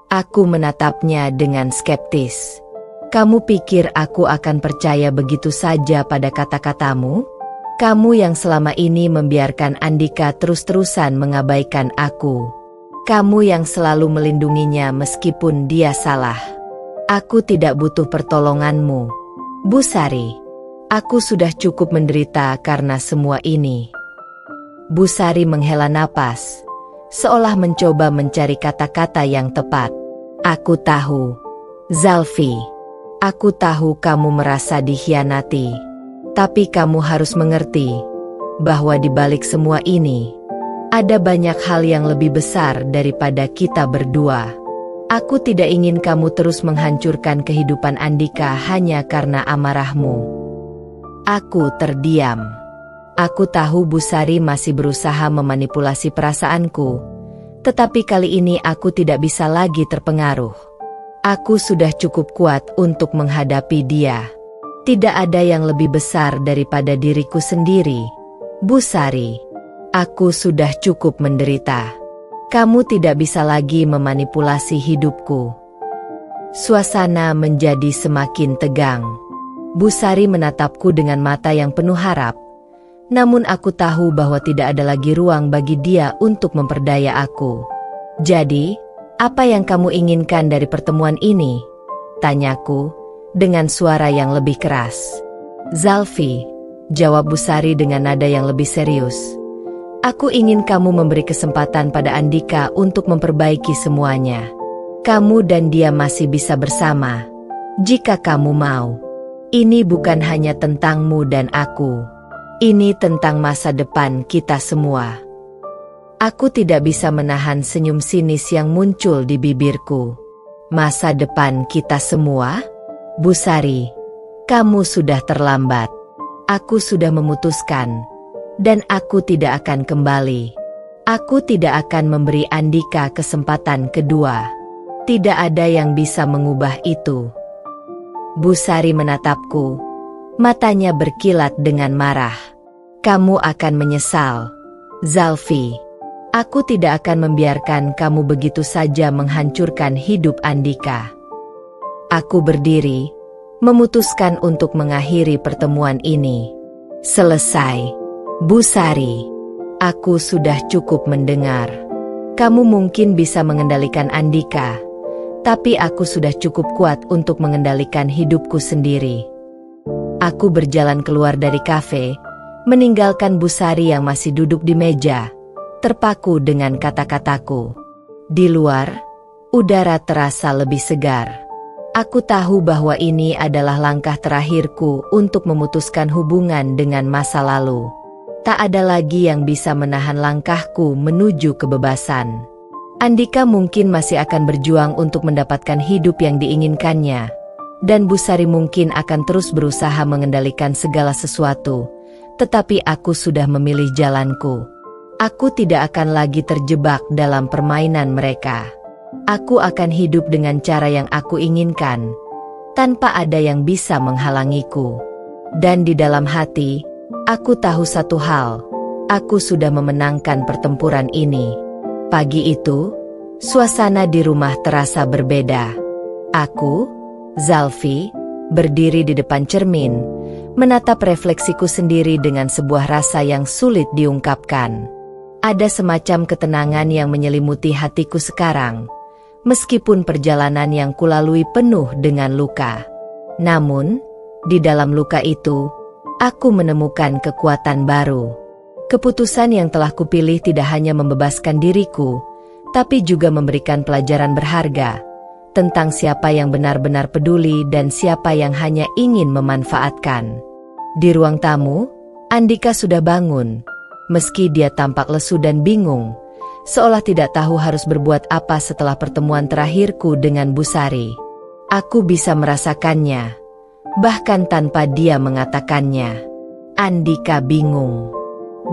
Aku menatapnya dengan skeptis. Kamu pikir aku akan percaya begitu saja pada kata-katamu? Kamu yang selama ini membiarkan Andika terus-terusan mengabaikan aku. Kamu yang selalu melindunginya meskipun dia salah. Aku tidak butuh pertolonganmu, Busari. Aku sudah cukup menderita karena semua ini. Busari menghela napas, seolah mencoba mencari kata-kata yang tepat. Aku tahu, Zalfi. Aku tahu kamu merasa dikhianati. Tapi kamu harus mengerti bahwa di balik semua ini, ada banyak hal yang lebih besar daripada kita berdua. Aku tidak ingin kamu terus menghancurkan kehidupan Andika hanya karena amarahmu. Aku terdiam. Aku tahu Busari masih berusaha memanipulasi perasaanku, tetapi kali ini aku tidak bisa lagi terpengaruh. Aku sudah cukup kuat untuk menghadapi dia. Tidak ada yang lebih besar daripada diriku sendiri, Busari. Aku sudah cukup menderita. Kamu tidak bisa lagi memanipulasi hidupku. Suasana menjadi semakin tegang. Busari menatapku dengan mata yang penuh harap. Namun aku tahu bahwa tidak ada lagi ruang bagi dia untuk memperdaya aku. Jadi, apa yang kamu inginkan dari pertemuan ini? Tanyaku, dengan suara yang lebih keras. Zalfi, jawab Busari dengan nada yang lebih serius. Aku ingin kamu memberi kesempatan pada Andika untuk memperbaiki semuanya. Kamu dan dia masih bisa bersama, jika kamu mau. Ini bukan hanya tentangmu dan aku. Ini tentang masa depan kita semua. Aku tidak bisa menahan senyum sinis yang muncul di bibirku. Masa depan kita semua? Busari, kamu sudah terlambat. Aku sudah memutuskan, dan aku tidak akan kembali. Aku tidak akan memberi Andika kesempatan kedua. Tidak ada yang bisa mengubah itu. Busari menatapku, matanya berkilat dengan marah. Kamu akan menyesal, Zalfi. Aku tidak akan membiarkan kamu begitu saja menghancurkan hidup Andika. Aku berdiri, memutuskan untuk mengakhiri pertemuan ini. Selesai, Busari. Aku sudah cukup mendengar. Kamu mungkin bisa mengendalikan Andika, tapi aku sudah cukup kuat untuk mengendalikan hidupku sendiri. Aku berjalan keluar dari kafe, meninggalkan Busari yang masih duduk di meja, terpaku dengan kata-kataku. Di luar, udara terasa lebih segar. Aku tahu bahwa ini adalah langkah terakhirku untuk memutuskan hubungan dengan masa lalu. Tak ada lagi yang bisa menahan langkahku menuju kebebasan. Andika mungkin masih akan berjuang untuk mendapatkan hidup yang diinginkannya, dan Busari mungkin akan terus berusaha mengendalikan segala sesuatu, tetapi aku sudah memilih jalanku. Aku tidak akan lagi terjebak dalam permainan mereka. Aku akan hidup dengan cara yang aku inginkan, tanpa ada yang bisa menghalangiku. Dan di dalam hati, aku tahu satu hal, aku sudah memenangkan pertempuran ini. Pagi itu, suasana di rumah terasa berbeda. Aku, Zalfi, berdiri di depan cermin, menatap refleksiku sendiri dengan sebuah rasa yang sulit diungkapkan. Ada semacam ketenangan yang menyelimuti hatiku sekarang, meskipun perjalanan yang kulalui penuh dengan luka. Namun, di dalam luka itu, aku menemukan kekuatan baru. Keputusan yang telah kupilih tidak hanya membebaskan diriku, tapi juga memberikan pelajaran berharga tentang siapa yang benar-benar peduli dan siapa yang hanya ingin memanfaatkan. Di ruang tamu, Andika sudah bangun. Meski dia tampak lesu dan bingung, seolah tidak tahu harus berbuat apa setelah pertemuan terakhirku dengan Busari. Aku bisa merasakannya, bahkan tanpa dia mengatakannya. Andika bingung.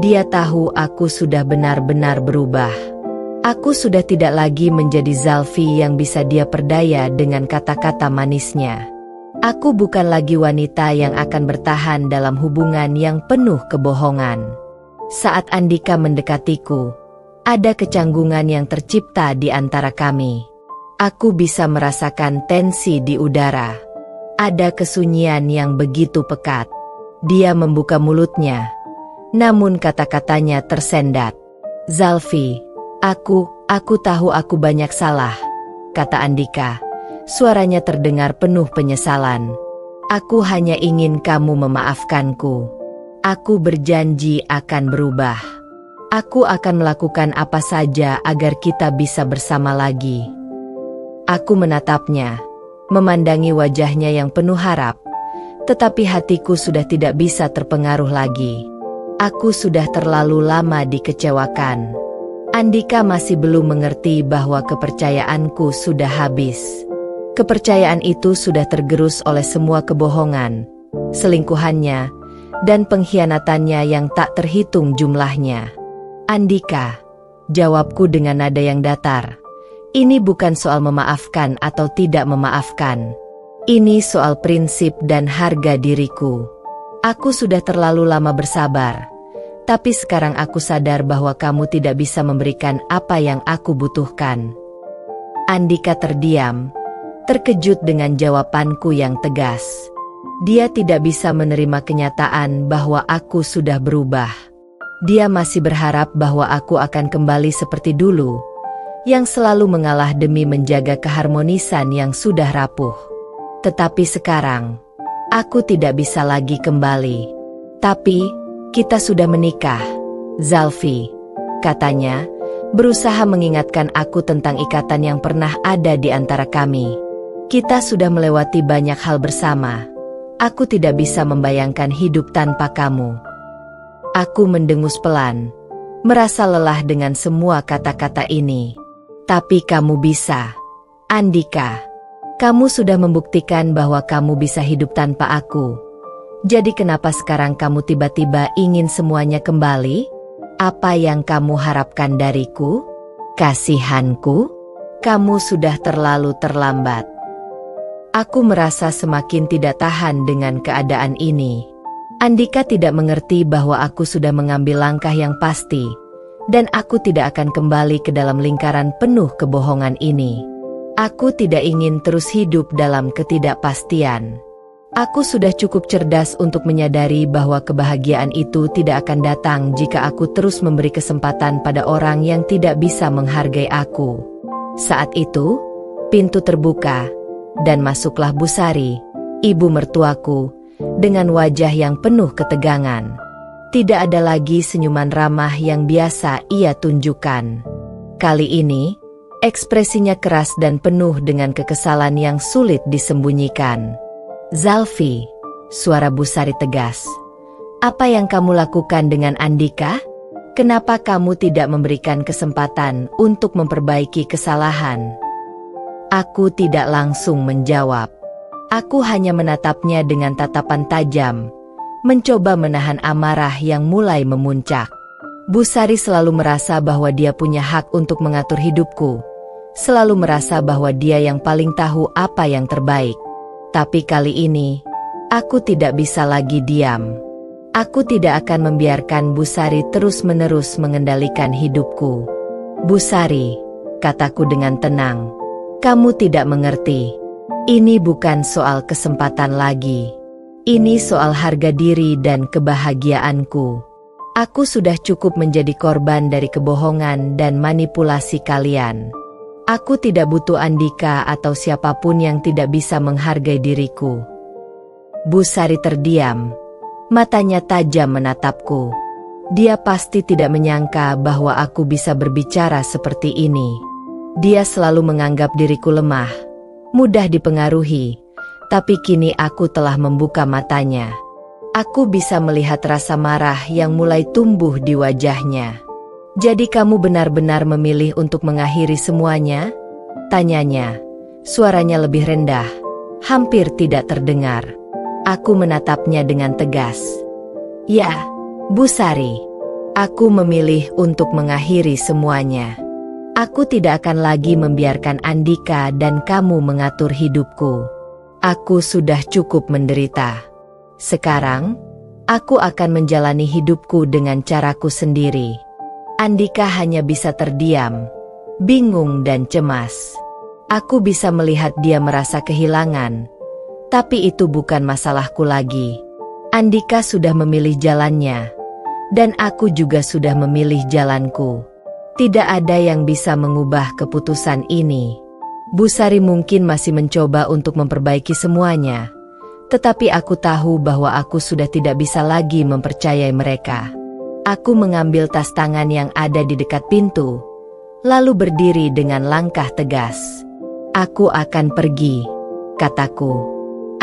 Dia tahu aku sudah benar-benar berubah. Aku sudah tidak lagi menjadi Zalfi yang bisa dia perdaya dengan kata-kata manisnya. Aku bukan lagi wanita yang akan bertahan dalam hubungan yang penuh kebohongan. Saat Andika mendekatiku, ada kecanggungan yang tercipta di antara kami. Aku bisa merasakan tensi di udara. Ada kesunyian yang begitu pekat. Dia membuka mulutnya, namun kata-katanya tersendat. Zalfi, aku tahu aku banyak salah, kata Andika. Suaranya terdengar penuh penyesalan. Aku hanya ingin kamu memaafkanku. Aku berjanji akan berubah. Aku akan melakukan apa saja agar kita bisa bersama lagi. Aku menatapnya, memandangi wajahnya yang penuh harap, tetapi hatiku sudah tidak bisa terpengaruh lagi. Aku sudah terlalu lama dikecewakan. Andika masih belum mengerti bahwa kepercayaanku sudah habis. Kepercayaan itu sudah tergerus oleh semua kebohongan, selingkuhannya, dan pengkhianatannya yang tak terhitung jumlahnya. Andika, jawabku dengan nada yang datar. Ini bukan soal memaafkan atau tidak memaafkan. Ini soal prinsip dan harga diriku. Aku sudah terlalu lama bersabar, tapi sekarang aku sadar bahwa kamu tidak bisa memberikan apa yang aku butuhkan. Andika terdiam, terkejut dengan jawabanku yang tegas. Dia tidak bisa menerima kenyataan bahwa aku sudah berubah. Dia masih berharap bahwa aku akan kembali seperti dulu, yang selalu mengalah demi menjaga keharmonisan yang sudah rapuh. Tetapi sekarang, aku tidak bisa lagi kembali. Tapi, kita sudah menikah, Zalfi, katanya, berusaha mengingatkan aku tentang ikatan yang pernah ada di antara kami. Kita sudah melewati banyak hal bersama. Aku tidak bisa membayangkan hidup tanpa kamu. Aku mendengus pelan, merasa lelah dengan semua kata-kata ini. Tapi kamu bisa, Andika. Kamu sudah membuktikan bahwa kamu bisa hidup tanpa aku. Jadi kenapa sekarang kamu tiba-tiba ingin semuanya kembali? Apa yang kamu harapkan dariku? Kasihanku? Kamu sudah terlalu terlambat. Aku merasa semakin tidak tahan dengan keadaan ini. Andika tidak mengerti bahwa aku sudah mengambil langkah yang pasti, dan aku tidak akan kembali ke dalam lingkaran penuh kebohongan ini. Aku tidak ingin terus hidup dalam ketidakpastian. Aku sudah cukup cerdas untuk menyadari bahwa kebahagiaan itu tidak akan datang jika aku terus memberi kesempatan pada orang yang tidak bisa menghargai aku. Saat itu, pintu terbuka, dan masuklah Bu Sari, ibu mertuaku, dengan wajah yang penuh ketegangan. Tidak ada lagi senyuman ramah yang biasa ia tunjukkan. Kali ini, ekspresinya keras dan penuh dengan kekesalan yang sulit disembunyikan. "Zalfi," suara Bu Sari tegas. "Apa yang kamu lakukan dengan Andika? Kenapa kamu tidak memberikan kesempatan untuk memperbaiki kesalahan?" Aku tidak langsung menjawab. Aku hanya menatapnya dengan tatapan tajam, mencoba menahan amarah yang mulai memuncak. Bu Sari selalu merasa bahwa dia punya hak untuk mengatur hidupku, selalu merasa bahwa dia yang paling tahu apa yang terbaik. Tapi kali ini, aku tidak bisa lagi diam. Aku tidak akan membiarkan Bu Sari terus-menerus mengendalikan hidupku. "Bu Sari," kataku dengan tenang, "kamu tidak mengerti. Ini bukan soal kesempatan lagi. Ini soal harga diri dan kebahagiaanku. Aku sudah cukup menjadi korban dari kebohongan dan manipulasi kalian. Aku tidak butuh Andika atau siapapun yang tidak bisa menghargai diriku." Bu Sari terdiam. Matanya tajam menatapku. Dia pasti tidak menyangka bahwa aku bisa berbicara seperti ini. Dia selalu menganggap diriku lemah, mudah dipengaruhi, tapi kini aku telah membuka matanya. Aku bisa melihat rasa marah yang mulai tumbuh di wajahnya. "Jadi kamu benar-benar memilih untuk mengakhiri semuanya?" tanyanya. Suaranya lebih rendah, hampir tidak terdengar. Aku menatapnya dengan tegas. "Ya, Bu Sari. Aku memilih untuk mengakhiri semuanya. Aku tidak akan lagi membiarkan Andika dan kamu mengatur hidupku. Aku sudah cukup menderita. Sekarang, aku akan menjalani hidupku dengan caraku sendiri." Andika hanya bisa terdiam, bingung dan cemas. Aku bisa melihat dia merasa kehilangan, tapi itu bukan masalahku lagi. Andika sudah memilih jalannya, dan aku juga sudah memilih jalanku. Tidak ada yang bisa mengubah keputusan ini. Bu Sari mungkin masih mencoba untuk memperbaiki semuanya, tetapi aku tahu bahwa aku sudah tidak bisa lagi mempercayai mereka. Aku mengambil tas tangan yang ada di dekat pintu, lalu berdiri dengan langkah tegas. "Aku akan pergi," kataku.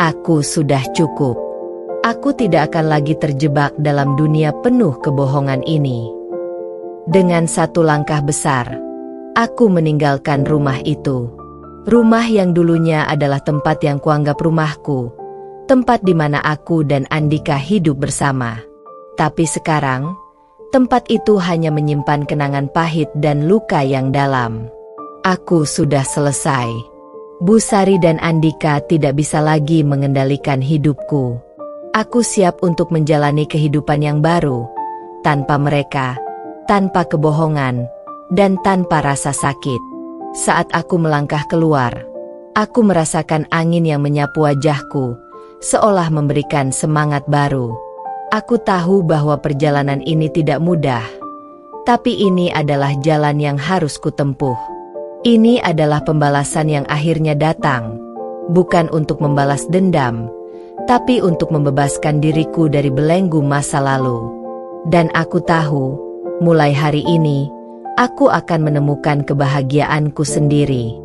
"Aku sudah cukup. Aku tidak akan lagi terjebak dalam dunia penuh kebohongan ini." Dengan satu langkah besar, aku meninggalkan rumah itu. Rumah yang dulunya adalah tempat yang kuanggap rumahku, tempat di mana aku dan Andika hidup bersama. Tapi sekarang, tempat itu hanya menyimpan kenangan pahit dan luka yang dalam. Aku sudah selesai. Bu Sari dan Andika tidak bisa lagi mengendalikan hidupku. Aku siap untuk menjalani kehidupan yang baru, tanpa mereka, tanpa kebohongan, dan tanpa rasa sakit. Saat aku melangkah keluar, aku merasakan angin yang menyapu wajahku, seolah memberikan semangat baru. Aku tahu bahwa perjalanan ini tidak mudah, tapi ini adalah jalan yang harus kutempuh. Ini adalah pembalasan yang akhirnya datang, bukan untuk membalas dendam, tapi untuk membebaskan diriku dari belenggu masa lalu. Dan aku tahu, mulai hari ini, aku akan menemukan kebahagiaanku sendiri.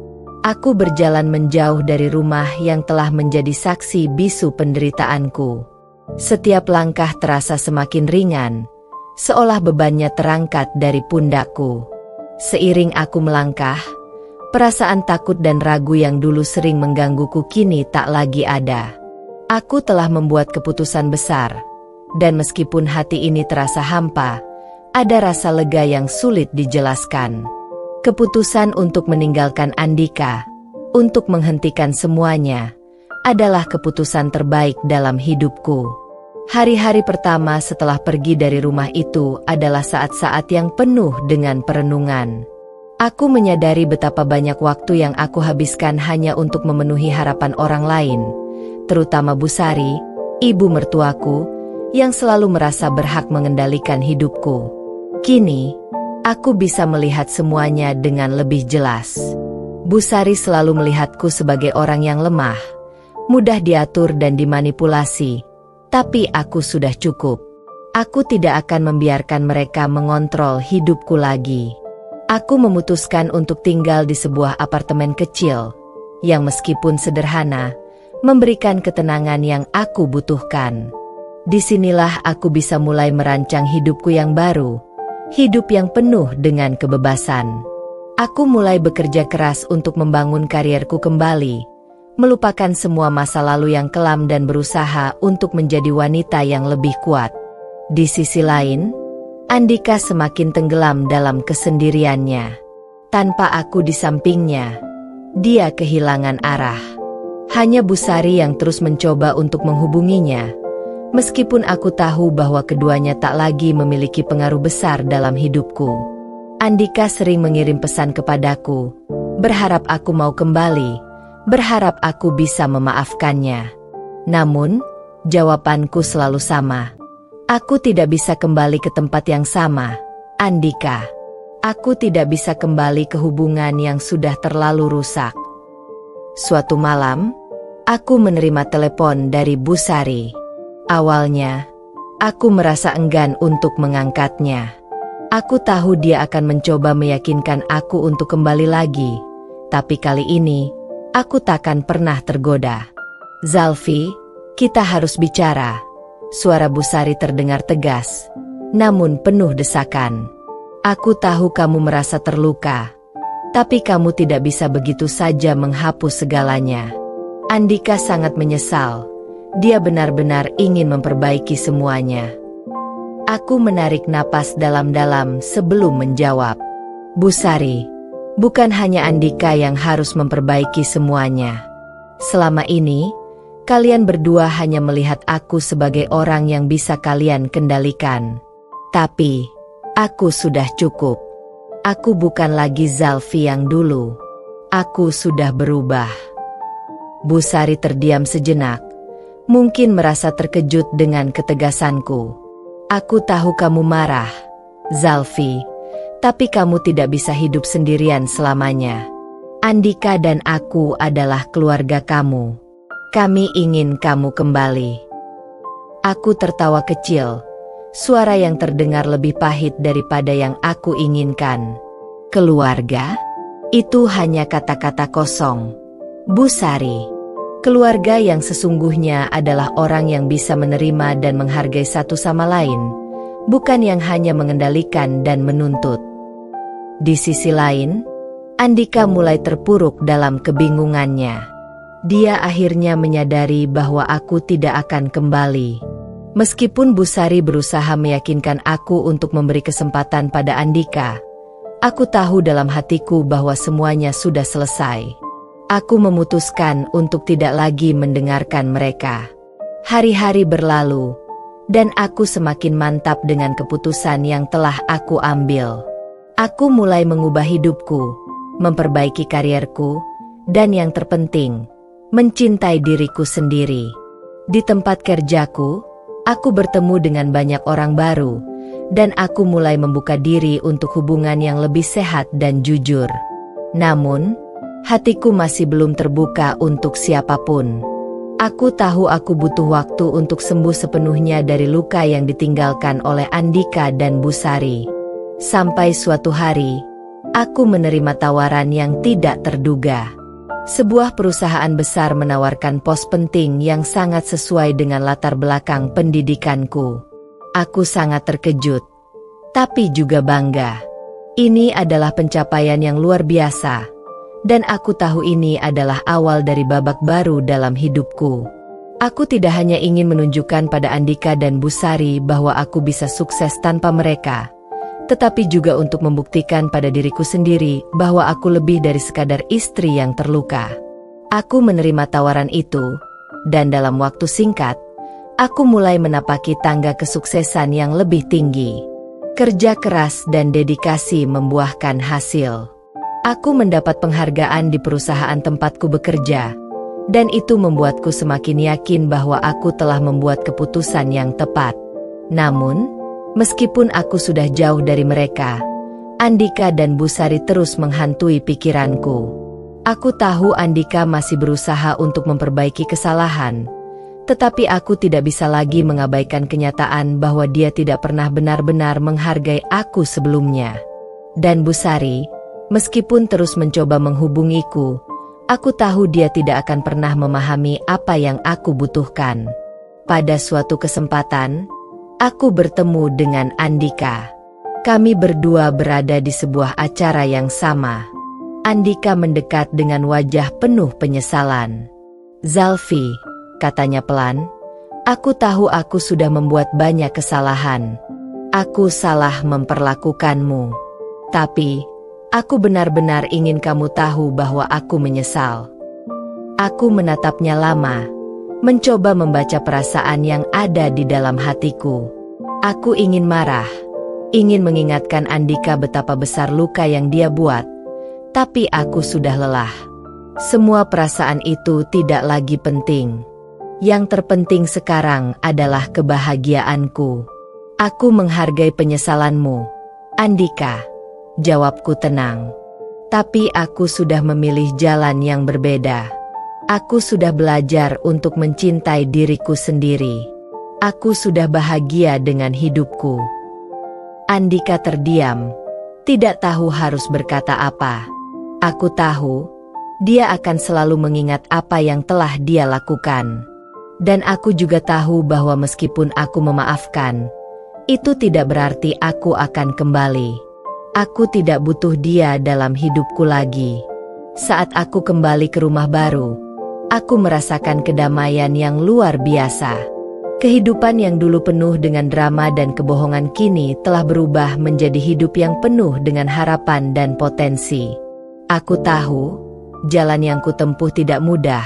Aku berjalan menjauh dari rumah yang telah menjadi saksi bisu penderitaanku. Setiap langkah terasa semakin ringan, seolah bebannya terangkat dari pundakku. Seiring aku melangkah, perasaan takut dan ragu yang dulu sering menggangguku kini tak lagi ada. Aku telah membuat keputusan besar, dan meskipun hati ini terasa hampa, ada rasa lega yang sulit dijelaskan. Keputusan untuk meninggalkan Andika, untuk menghentikan semuanya, adalah keputusan terbaik dalam hidupku. Hari-hari pertama setelah pergi dari rumah itu adalah saat-saat yang penuh dengan perenungan. Aku menyadari betapa banyak waktu yang aku habiskan hanya untuk memenuhi harapan orang lain, terutama Bu Sari, ibu mertuaku, yang selalu merasa berhak mengendalikan hidupku. Kini, aku bisa melihat semuanya dengan lebih jelas. Bu Sari selalu melihatku sebagai orang yang lemah, mudah diatur dan dimanipulasi, tapi aku sudah cukup. Aku tidak akan membiarkan mereka mengontrol hidupku lagi. Aku memutuskan untuk tinggal di sebuah apartemen kecil, yang meskipun sederhana, memberikan ketenangan yang aku butuhkan. Disinilah aku bisa mulai merancang hidupku yang baru, hidup yang penuh dengan kebebasan. Aku mulai bekerja keras untuk membangun karierku kembali, melupakan semua masa lalu yang kelam dan berusaha untuk menjadi wanita yang lebih kuat. Di sisi lain, Andika semakin tenggelam dalam kesendiriannya. Tanpa aku di sampingnya, dia kehilangan arah. Hanya Bu Sari yang terus mencoba untuk menghubunginya, meskipun aku tahu bahwa keduanya tak lagi memiliki pengaruh besar dalam hidupku. Andika sering mengirim pesan kepadaku, berharap aku mau kembali, berharap aku bisa memaafkannya. Namun, jawabanku selalu sama. Aku tidak bisa kembali ke tempat yang sama, Andika. Aku tidak bisa kembali ke hubungan yang sudah terlalu rusak. Suatu malam, aku menerima telepon dari Bu Sari. Awalnya, aku merasa enggan untuk mengangkatnya. Aku tahu dia akan mencoba meyakinkan aku untuk kembali lagi, tapi kali ini, aku takkan pernah tergoda. Zalfi, kita harus bicara. Suara Bu Sari terdengar tegas, namun penuh desakan. Aku tahu kamu merasa terluka, tapi kamu tidak bisa begitu saja menghapus segalanya. Andika sangat menyesal. Dia benar-benar ingin memperbaiki semuanya. Aku menarik napas dalam-dalam sebelum menjawab. Bu Sari, bukan hanya Andika yang harus memperbaiki semuanya. Selama ini, kalian berdua hanya melihat aku sebagai orang yang bisa kalian kendalikan. Tapi, aku sudah cukup. Aku bukan lagi Zalfi yang dulu. Aku sudah berubah. Bu Sari terdiam sejenak, mungkin merasa terkejut dengan ketegasanku. Aku tahu kamu marah, Zalfi, tapi kamu tidak bisa hidup sendirian selamanya. Andika dan aku adalah keluarga kamu. Kami ingin kamu kembali. Aku tertawa kecil, suara yang terdengar lebih pahit daripada yang aku inginkan. Keluarga? Itu hanya kata-kata kosong. Bu Sari, keluarga yang sesungguhnya adalah orang yang bisa menerima dan menghargai satu sama lain, bukan yang hanya mengendalikan dan menuntut. Di sisi lain, Andika mulai terpuruk dalam kebingungannya. Dia akhirnya menyadari bahwa aku tidak akan kembali. Meskipun Bu Sari berusaha meyakinkan aku untuk memberi kesempatan pada Andika, aku tahu dalam hatiku bahwa semuanya sudah selesai. Aku memutuskan untuk tidak lagi mendengarkan mereka. Hari-hari berlalu, dan aku semakin mantap dengan keputusan yang telah aku ambil. Aku mulai mengubah hidupku, memperbaiki karierku, dan yang terpenting, mencintai diriku sendiri. Di tempat kerjaku, aku bertemu dengan banyak orang baru, dan aku mulai membuka diri untuk hubungan yang lebih sehat dan jujur. Namun, hatiku masih belum terbuka untuk siapapun. Aku tahu aku butuh waktu untuk sembuh sepenuhnya dari luka yang ditinggalkan oleh Andika dan Bu Sari. Sampai suatu hari, aku menerima tawaran yang tidak terduga. Sebuah perusahaan besar menawarkan pos penting yang sangat sesuai dengan latar belakang pendidikanku. Aku sangat terkejut, tapi juga bangga. Ini adalah pencapaian yang luar biasa, dan aku tahu ini adalah awal dari babak baru dalam hidupku. Aku tidak hanya ingin menunjukkan pada Andika dan Bu Sari bahwa aku bisa sukses tanpa mereka, tetapi juga untuk membuktikan pada diriku sendiri bahwa aku lebih dari sekadar istri yang terluka. Aku menerima tawaran itu, dan dalam waktu singkat, aku mulai menapaki tangga kesuksesan yang lebih tinggi. Kerja keras dan dedikasi membuahkan hasil. Aku mendapat penghargaan di perusahaan tempatku bekerja, Dan itu membuatku semakin yakin bahwa aku telah membuat keputusan yang tepat. Namun, meskipun aku sudah jauh dari mereka, Andika dan Busari terus menghantui pikiranku. Aku tahu Andika masih berusaha untuk memperbaiki kesalahan, tetapi aku tidak bisa lagi mengabaikan kenyataan bahwa dia tidak pernah benar-benar menghargai aku sebelumnya. Dan Busari, meskipun terus mencoba menghubungiku, aku tahu dia tidak akan pernah memahami apa yang aku butuhkan. Pada suatu kesempatan, aku bertemu dengan Andika. Kami berdua berada di sebuah acara yang sama. Andika mendekat dengan wajah penuh penyesalan. "Zalfi," katanya pelan, "aku tahu aku sudah membuat banyak kesalahan. Aku salah memperlakukanmu. Tapi, aku benar-benar ingin kamu tahu bahwa aku menyesal." Aku menatapnya lama, mencoba membaca perasaan yang ada di dalam hatiku. Aku ingin marah, ingin mengingatkan Andika betapa besar luka yang dia buat, tapi aku sudah lelah. Semua perasaan itu tidak lagi penting. Yang terpenting sekarang adalah kebahagiaanku. "Aku menghargai penyesalanmu, Andika," jawabku tenang. "Tapi aku sudah memilih jalan yang berbeda. Aku sudah belajar untuk mencintai diriku sendiri. Aku sudah bahagia dengan hidupku." Andika terdiam, tidak tahu harus berkata apa. Aku tahu, dia akan selalu mengingat apa yang telah dia lakukan. Dan aku juga tahu bahwa meskipun aku memaafkan, itu tidak berarti aku akan kembali. Aku tidak butuh dia dalam hidupku lagi. Saat aku kembali ke rumah baru, aku merasakan kedamaian yang luar biasa. Kehidupan yang dulu penuh dengan drama dan kebohongan kini telah berubah menjadi hidup yang penuh dengan harapan dan potensi. Aku tahu, jalan yang kutempuh tidak mudah,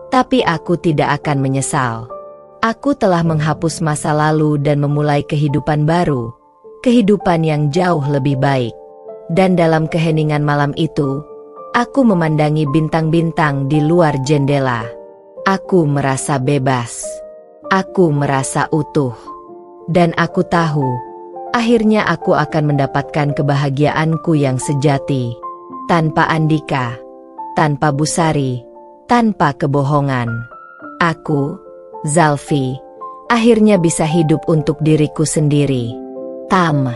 tapi aku tidak akan menyesal. Aku telah menghapus masa lalu dan memulai kehidupan baru, kehidupan yang jauh lebih baik. Dan dalam keheningan malam itu, aku memandangi bintang-bintang di luar jendela. Aku merasa bebas. Aku merasa utuh. Dan aku tahu, akhirnya aku akan mendapatkan kebahagiaanku yang sejati. Tanpa Andika, tanpa Busari, tanpa kebohongan. Aku, Zalfi, akhirnya bisa hidup untuk diriku sendiri. Tam.